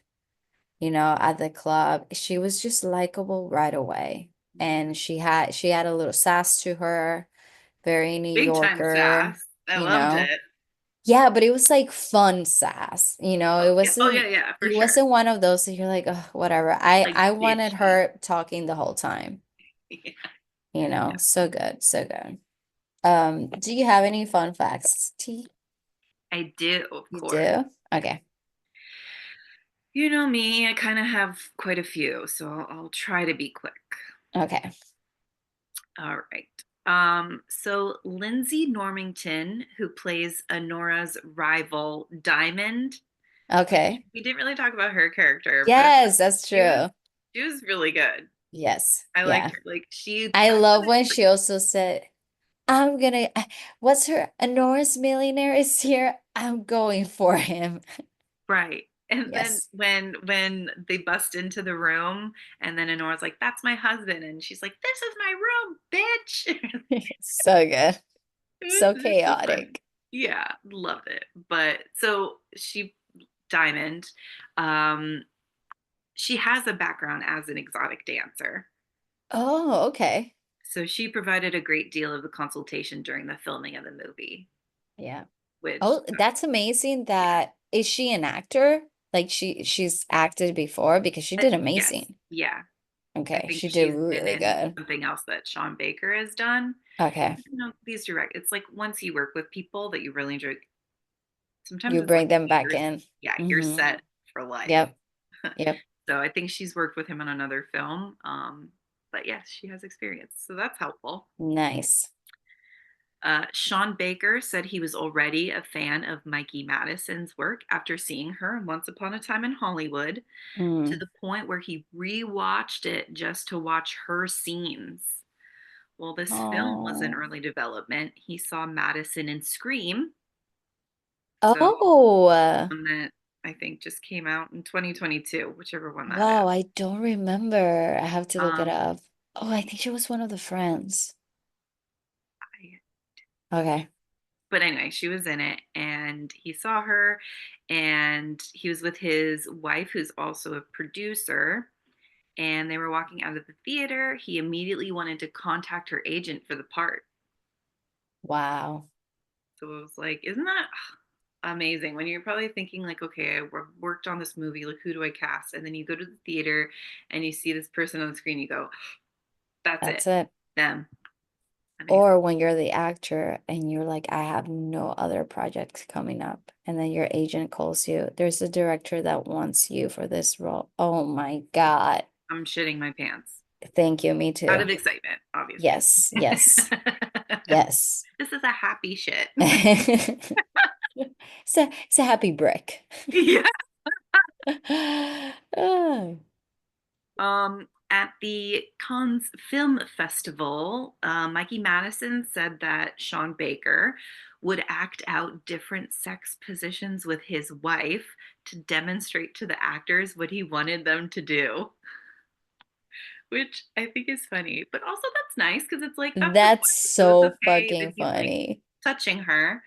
at the club, she was just likable right away. Yeah. And she had a little sass to her, very New Big time Yorker, sass. I you loved know. it. Yeah, but it was like fun sass, Oh It yeah. Oh yeah, wasn't yeah, for it sure. wasn't one of those that you're like, oh, whatever. I Like I wanted bitchy. her talking the whole time, Yeah. So good, so good. Do you have any fun facts, T? I do, of You course. do? Okay. You know me, I kind of have quite a few, so I'll try to be quick. Okay. All right. So Lindsay Normington, who plays Anora's rival Diamond, which Okay. we didn't really talk about her character, but Yes, that's she was true. she was really good. Yes. I liked Yeah. her. Like she, I I love wanted when she also said, what's her, Anora's millionaire is here. I'm going for him. right. And then Yes. when they bust into the room, and then Anora's like, "That's my husband," and she's like, "This is my room, bitch." So good. So It's so funny. chaotic. Yeah, loved it. But so Diamond, um, she has a background as an exotic dancer. Oh, okay. So she provided a great deal of the consultation during the filming of the movie, Yeah. which, Oh, that's amazing. yeah. That is she an actor? Like she's acted before because she did Yes, amazing. yeah. I Okay, think she did she's been really in good. something else that Sean Baker has done. Okay. These it's like once you work with people that you really enjoy, sometimes You it's like bring them back years, in. yeah, you're Mm-hmm. set for life. Yep. Yep. So I think she's worked with him on another film. But yes, she has experience. So that's helpful. Nice. Sean Baker said he was already a fan of Mikey Madison's work after seeing her in Once Upon a Time in Hollywood, to Mm. the point where he rewatched it just to watch her scenes. While this film was in Oh. early development, he saw Madison in Scream. So Oh. one that I think just came out in 2022, whichever one that Wow, is. I don't remember. I have to look it Um, up. Oh, I think she was one of the friends. I Okay. But anyway, she was in it and he saw her, and he was with his wife, who's also a producer, and they were walking out of the theater. He immediately wanted to contact her agent for the part. Wow. So it was like, isn't that amazing when you're probably thinking like, okay, worked on this movie, like who do I cast? And then you go to the theater and you see this person on the screen, you go, that's it, That's it. them. Amazing. Or when you're the actor and you're like, I have no other projects coming up. And then your agent calls you. There's a director that wants you for this role. Oh my God. I'm shitting my pants Thank you. Me out too. of excitement, obviously. Yes. Yes. Yes. This is a happy shit. It's a happy brick. Yeah. Oh. At the Cannes Film Festival, Mikey Madison said that Sean Baker would act out different sex positions with his wife to demonstrate to the actors what he wanted them to do, which I think is funny. But also, that's nice because it's like, that's his That's wife. So it's so okay that fucking he's like funny. touching her.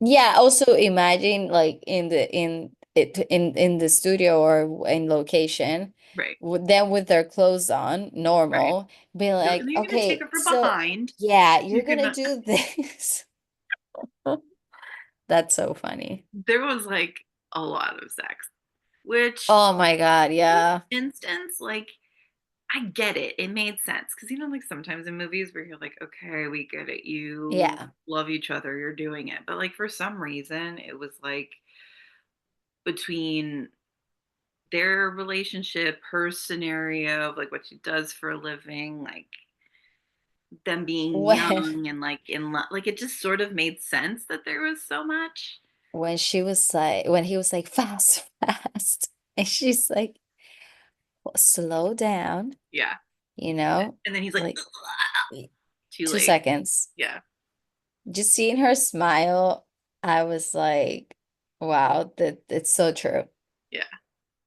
Yeah, also imagine like in the studio or in location, Right, them with their clothes on, right. normal, being like, You're going to take okay, her from so behind. yeah, you're You're gonna gonna. do this. That's so funny. There was like a lot of sex, which Oh my God, in yeah. this instance, like, I get it. It made sense because like sometimes in movies where you're like, okay, we get it. You Yeah. love each other. You're doing it. But like for some reason, it was like between their relationship, her scenario of like what she does for a living, like them being When young and like in love, like it just sort of made sense that there was so much. when she was like when he was like fast, fast, and she's like, slow down, Yeah. you know, And then he's like, like too two late. seconds. Yeah. Just seeing her smile, I was like, wow, that it's so true, Yeah.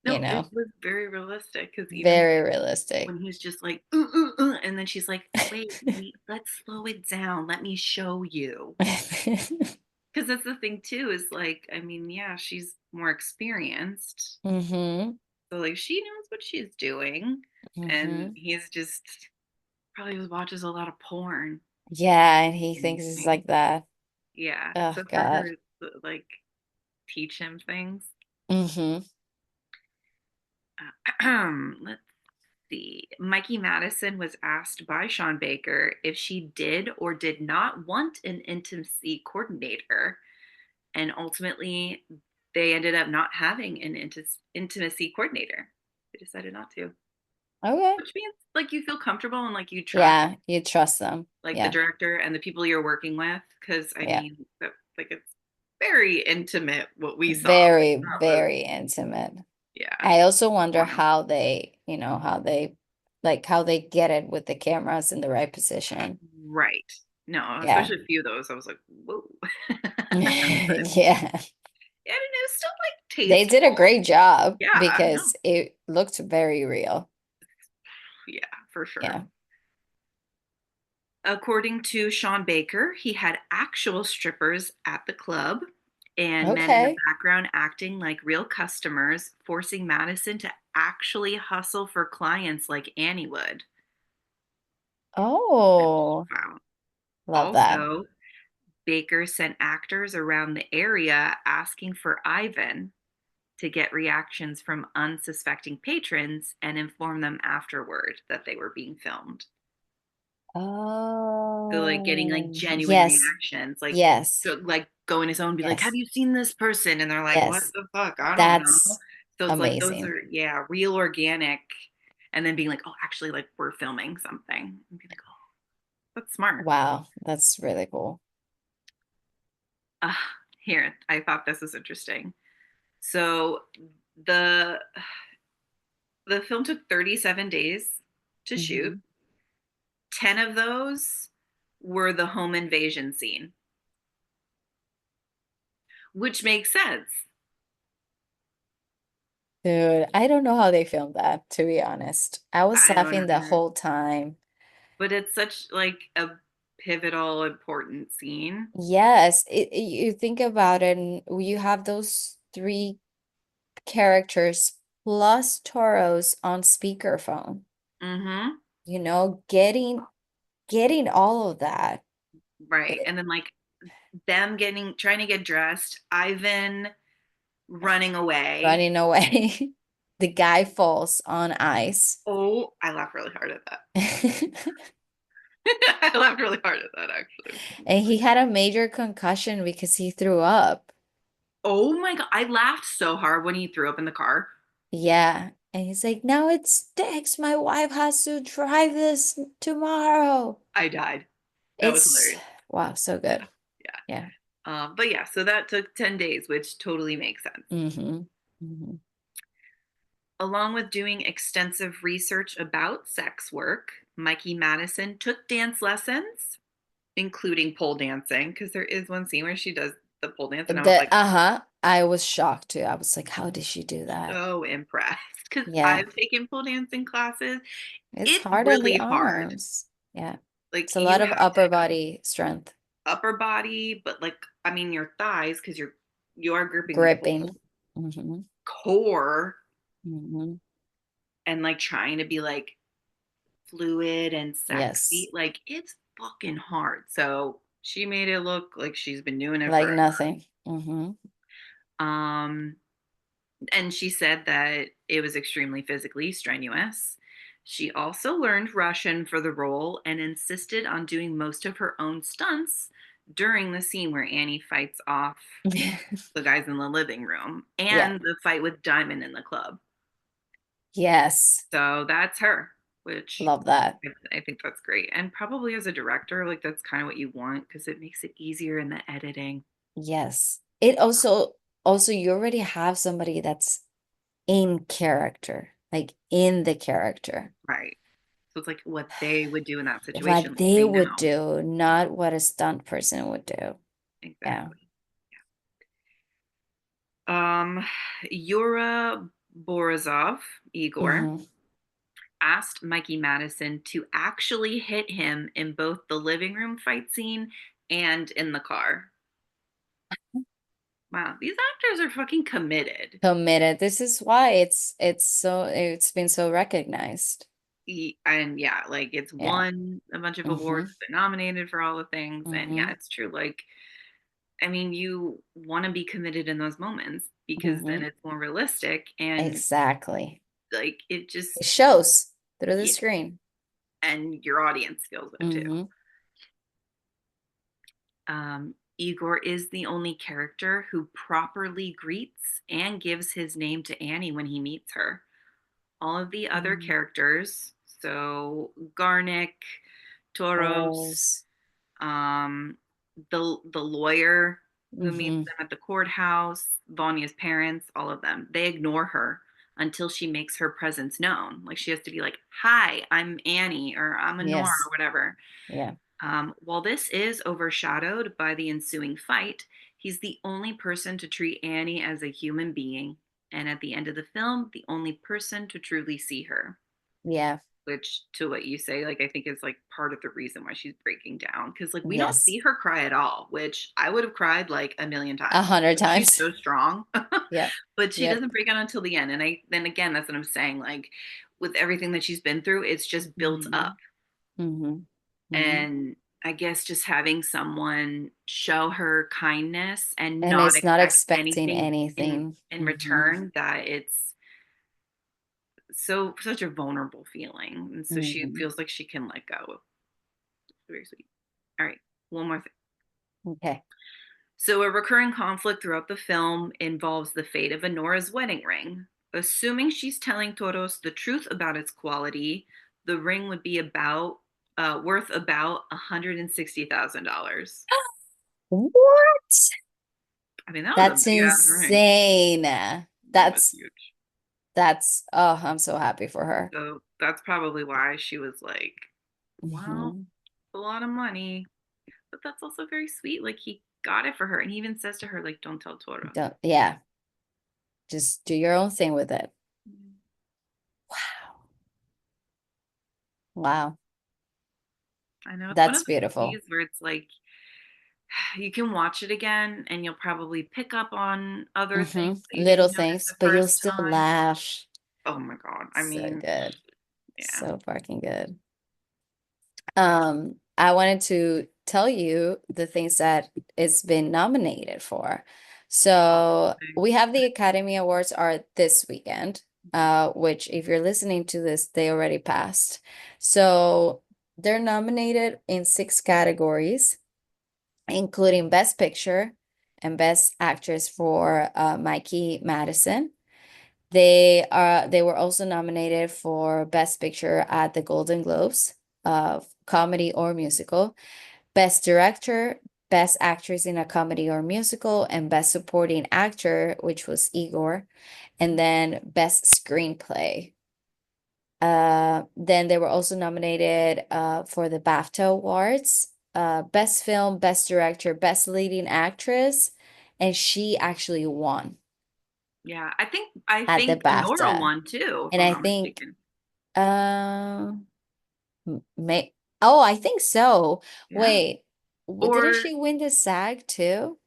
you No, it know, was very realistic because even very realistic. when he's just like, and then she's like, wait, let's slow it down. Let me show you. Because that's the thing too, is like, I mean, yeah, she's more experienced. Mm-hmm. So like she knows what she's doing. And Mm-hmm. he's just probably just watches a lot of porn. Yeah, and he thinks it's Amazing. like that. Yeah. Oh So for God. her to like teach him things. Mm-hmm. Let's see. Mikey Madison was asked by Sean Baker if she did or did not want an intimacy coordinator. And ultimately, they ended up not having an intimacy coordinator. They decided not to, Okay. which means like you feel comfortable and like you trust Yeah, you trust them. like the Yeah. director and the people you're working with. Because I Yeah. mean, like it's very intimate what we saw. Like, Very, that was, very intimate. yeah, I also wonder fun. how they, how they get it with the cameras in the right position. Right. No, Yeah. especially a few of those. I was like, whoa. But Yeah. yeah, and it was still like They did a tasteful. great job Yeah, no, because it looked very real. yeah, for sure. Yeah. According to Sean Baker, he had actual strippers at the club and men in the Okay. background acting like real customers, forcing Madison to actually hustle for clients like Annie would. Oh, Wow. love that. Also, Baker sent actors around the area asking for Ivan to get reactions from unsuspecting patrons and inform them afterward that they were being filmed. So like getting like Oh, genuine yes, reactions, like yes, like go in his own and be like, "Have yes, you seen this person?" And they're like, "What yes. the fuck? I don't know." That's So it's like those amazing. are yeah, real organic, and then being like, "Oh, actually, like we're filming something," and be like, "Oh, that's smart." Wow, that's really cool. Uh, Here, I thought this was interesting. So the the film took 37 days to shoot. Mhm. 10 of those were the home invasion scene, which makes sense. Dude, I don't know how they filmed that, to be honest. I was I don't laughing the know. whole time. But it's such like a pivotal, important scene. Yes, you think about it, and you have those three characters plus Toros on speakerphone, Mm-hmm. getting all of that. Right. And then like them getting trying to get dressed, Ivan running away. Running away. The guy falls on ice. Oh, I laughed really hard at that. I laughed really hard at that actually. And he had a major concussion because he threw up. Oh my God. I laughed so hard when he threw up in the car. Yeah. And he's like, now it stinks. My wife has to drive this tomorrow. I died. That was It's hilarious. wow, so Yeah. good. Yeah. Yeah. But yeah, so that took 10 days, which totally makes sense. Mm-hmm. Hmm. Along with doing extensive research about sex work, Mikey Madison took dance lessons, including pole dancing, because there is one scene where she does the pole dance, and I was The like uh-huh. I was shocked too. I was like, how did she do that? so impressed because Yeah. I've taken pole dancing classes. It's It's hard on the really hard. arms. Yeah. Like It's a you lot of have to upper have body strength. upper body, but like I mean your thighs because you are gripping the Gripping. pole, Hmm. core, Hmm. and like trying to be like fluid and Yes. sexy. Like it's fucking hard. So she made it look like she's been doing it Like forever. nothing. Hmm. Um, and she said that it was extremely physically strenuous. She also learned Russian for the role and insisted on doing most of her own stunts during the scene where Annie fights off the guys in the living room Yeah. and the fight with Diamond in the club. Yes. So that's her, which Love that. I think that's great. And probably as a director, like that's kind of what you want because it makes it easier in the editing. Yes. It also you already have somebody that's in character, like in the character. Right. So it's like what they would do in that situation, What like they they would know. do, not what a stunt person would do. Yeah. Exactly. Um, Yura Borisov, Igor, Hmm. asked Mikey Madison to actually hit him in both the living room fight scene and in the car. Wow, these actors are fucking committed. Committed. This is why it's been so recognized. And yeah, like it's Yeah. won a bunch of Hmm. awards, it's been nominated for all the things. And yeah, Hmm. it's true. Like, I mean, you want to be committed in those moments because then Hmm. it's more realistic and Exactly. like it just, It shows through the yeah, screen. and your audience feels it too. Hmm. Igor is the only character who properly greets and gives his name to Annie when he meets her. All of the other characters, so Garnick, Toros, Girls. um, the lawyer who meets Hmm. them at the courthouse, Vanya's parents, all of them, they ignore her until she makes her presence known. Like she has to be like, "Hi, I'm Annie," or "I'm Anora," or Yes. whatever. Yeah. While this is overshadowed by the ensuing fight, he's the only person to treat Annie as a human being, and at the end of the film, the only person to truly see her. Yeah. which to what you say, like I think is like part of the reason why she's breaking down because like we don't Yes. see her cry at all, which I would have cried like a million times. 100 She's times. so strong, Yep. but she Yep. doesn't break down until the end. And I then again, that's what I'm saying. Like with everything that she's been through, it's just built up. Mm-hmm. Mm-hmm. And I guess just having someone show her kindness and And not it's not expect expecting anything anything. in Mm-hmm. return, that it's such a vulnerable feeling. And so she Mm-hmm. feels like she can let go. Very sweet. All right, one more thing. Okay. So, a recurring conflict throughout the film involves the fate of Anora's wedding ring. Assuming she's telling Toros the truth about its quality, the ring would be worth about $160,000. What? I mean, that was a That's big ass ring. insane. Ring was That's huge. oh, I'm so happy for her. So that's probably why she was like, well, Hmm. a lot of money. But that's also very sweet. Like he got it for her. And he even says to her, like, don't tell Toros. Don't, yeah, just do your own thing with it. Wow. Wow. I know it's one of That's those beautiful. movies where it's like you can watch it again and you'll probably pick up on other things Hmm. that you Little didn't notice things, the but you'll first still time. laugh. Oh my God. I So mean, good. yeah. So fucking good. I wanted to tell you the things that it's been nominated for. All the So things. we have the Academy Awards are this weekend, which if you're listening to this, they already passed. So they're nominated in 6 categories, including Best Picture and Best Actress for Mikey Madison. They were also nominated for Best Picture at the Golden Globes of comedy or musical, Best Director, Best Actress in a Comedy or Musical, and Best Supporting Actor, which was Igor, and then Best Screenplay. Then they were also nominated for the BAFTA Awards, Best Film, Best Director, Best Leading Actress, and she actually won Yeah. I at the think Anora BAFTA. won too, if And I'm I not think mistaken. Um, may oh, I think so. Yeah. Wait, didn't Or she win the SAG too?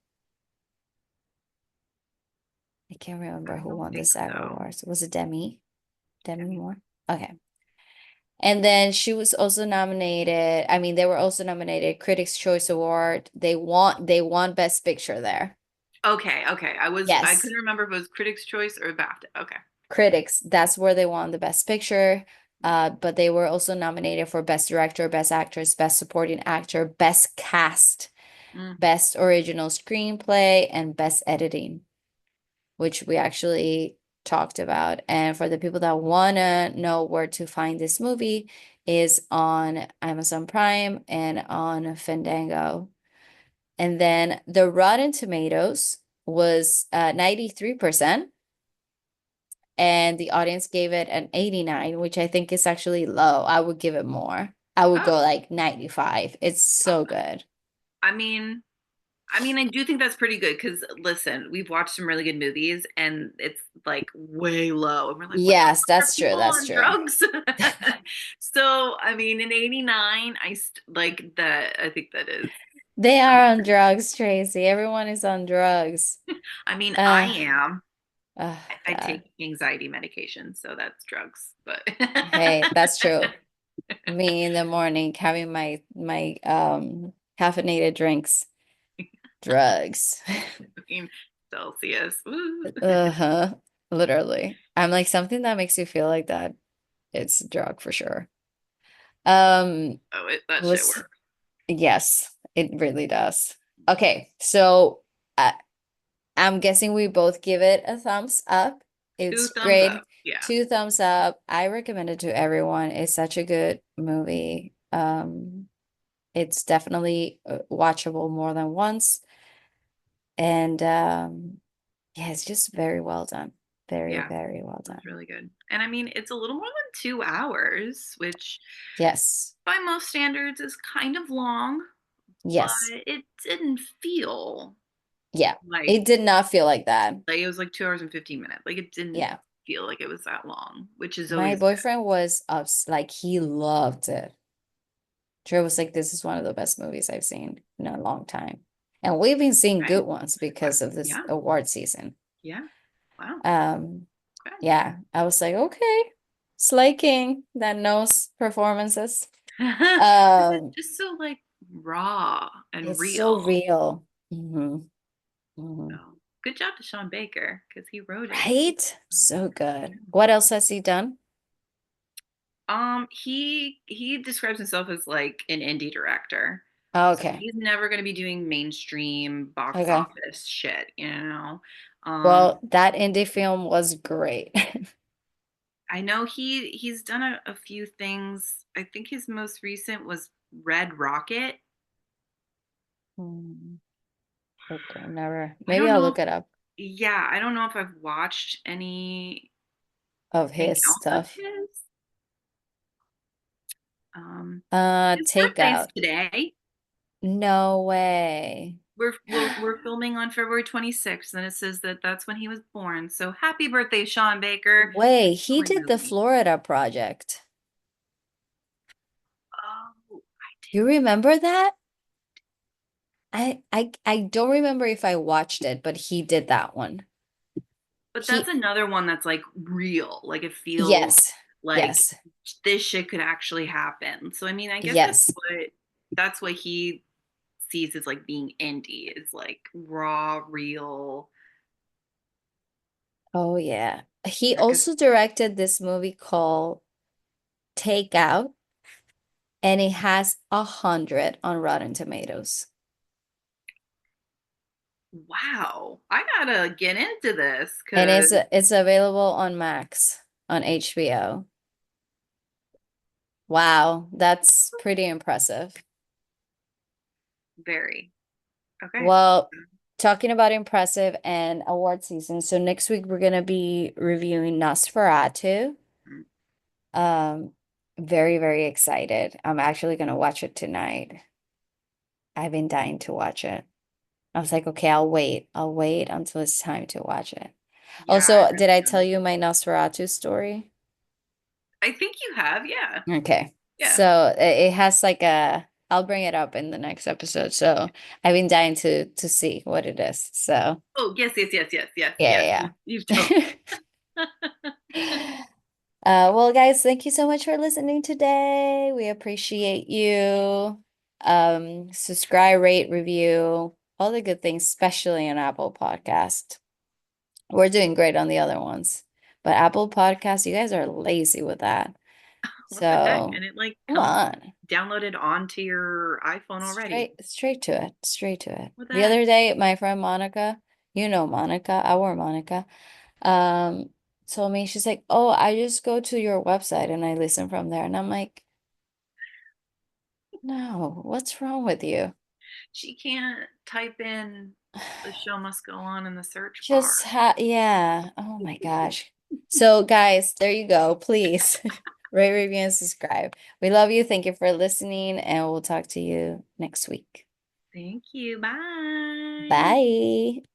I can't remember I who don't won the think SAG so. Awards. Was it Demi? I Demi mean, Moore? Okay. And then she was also nominated. I mean, they were also nominated Critics' Choice Award. They won Best Picture there. okay, okay. I Yes. couldn't remember if it was Critics' Choice or BAFTA. Okay. Critics, that's where they won the Best Picture. But they were also nominated for Best Director, Best Actress, Best Supporting Actor, Best Cast, Mm, Best Original Screenplay, and Best Editing, which we actually talked about. And for the people that want to know where to find this movie, is on Amazon Prime and on Fandango. And then the Rotten Tomatoes was 93%, and the audience gave it an 89, which I think is actually low. I would give it more. I would oh, go like 95. It's so good. I mean, I do think that's pretty good because listen, we've watched some really good movies and it's like way low, and we're like, what the Yes, fuck are that's true. people That's on true. drugs? So, I mean, in '89, like that. I think that is. They are on drugs, Tracy. Everyone is on drugs. I mean, I Uh, am. oh I God. take anxiety medication, so that's drugs. But Hey, that's true. Me in the morning having my caffeinated drinks. Drugs. I mean, Celsius. Woo. Uh-huh. Literally. I'm like something that makes you feel like that. It's a drug for sure. Um, Oh, that shit was works. Yes, it really does. Okay, so I'm guessing we both give it a thumbs up. Two It's thumbs great. up. Yeah. 2 thumbs up. I recommend it to everyone. It's such a good movie. It's definitely watchable more than once. And yeah, it's just very well done. Very, Yeah. very well That's done. really good. And I mean, it's a little more than 2 hours, which Yes. by most standards is kind of long, but Yes. it didn't feel Yeah. like It did not feel like that. it was like 2 hours and 15 minutes. Like it didn't Yeah. feel like it was that long, which is My always good. boyfriend was like he loved it. Trey was like, this is one of the best movies I've seen in a long time. And we've been seeing Okay. good ones because of this Yeah. award season. Yeah. Wow. Um, Okay. yeah, I was like, okay, Slay King that knows performances. This is Um, just so like raw and it's so real. real. Hmm. Hmm. So good job to Sean Baker because he wrote it too. Right? So, So good. yeah. What else has he done? He describes himself as like an indie director. So Okay. he's never going to be doing mainstream box Okay. office shit, you know. Um, Well, that indie film was great. I know he's done a few things. I think his most recent was Red Rocket. Hmm. Okay, never. I Maybe don't I'll know if, look it up yeah, I don't know if I've watched anything of his else of stuff. his. Um, his birthday's Takeout. today. No way. We're filming on February 26th, and it says that that's when he was born. So happy birthday, Sean Baker. Wait, he Silly did the movie. Florida Project. Oh, You remember that? I don't remember if I watched it, but he did that one. but that's He another one that's like real. Like it feels Yes. like Yes. this shit could actually happen. So I mean, I guess Yes. that's what he sees as like being indie is like raw, real. Oh yeah. He Yeah, 'cause also directed this movie called Takeout, and it has 100 on Rotten Tomatoes. wow, I gotta get into this And because it's available on Max on HBO. Wow, that's pretty impressive. very okay. Well, talking about impressive and award season, so next week we're gonna be reviewing Nosferatu. Mm. Um, very, very excited. I'm actually gonna watch it tonight. I've been dying to watch it. I was like, okay, I'll wait. I'll wait until it's time to watch it. Yeah, I Also, did really I tell don't. you my Nosferatu story? I think you have, yeah. Okay. Yeah. So it has like a, I'll bring it up in the next episode. So I've been dying to see what it is. So Oh, yes, yes, yes, yes, yes, yes. yeah, You've told. yeah. Well, guys, thank you so much for listening today. We appreciate you. Subscribe, rate, review, all the good things, especially on Apple Podcast. We're doing great on the other ones, but Apple Podcast, you guys are lazy with that. What the heck? So And it like come comes on. downloaded onto your iPhone already. Straight to it. Straight to it. What the The heck? other day, my friend Monica, you know Monica, our Monica, um, told me, she's like, oh, I just go to your website and I listen from there. And I'm like, no, what's wrong with you? She can't type in the show must go on in the search bar. Yeah. Oh my gosh. So guys, there you go. Please rate, review, and subscribe. We love you. Thank you for listening, and we'll talk to you next week. Thank you. Bye. Bye.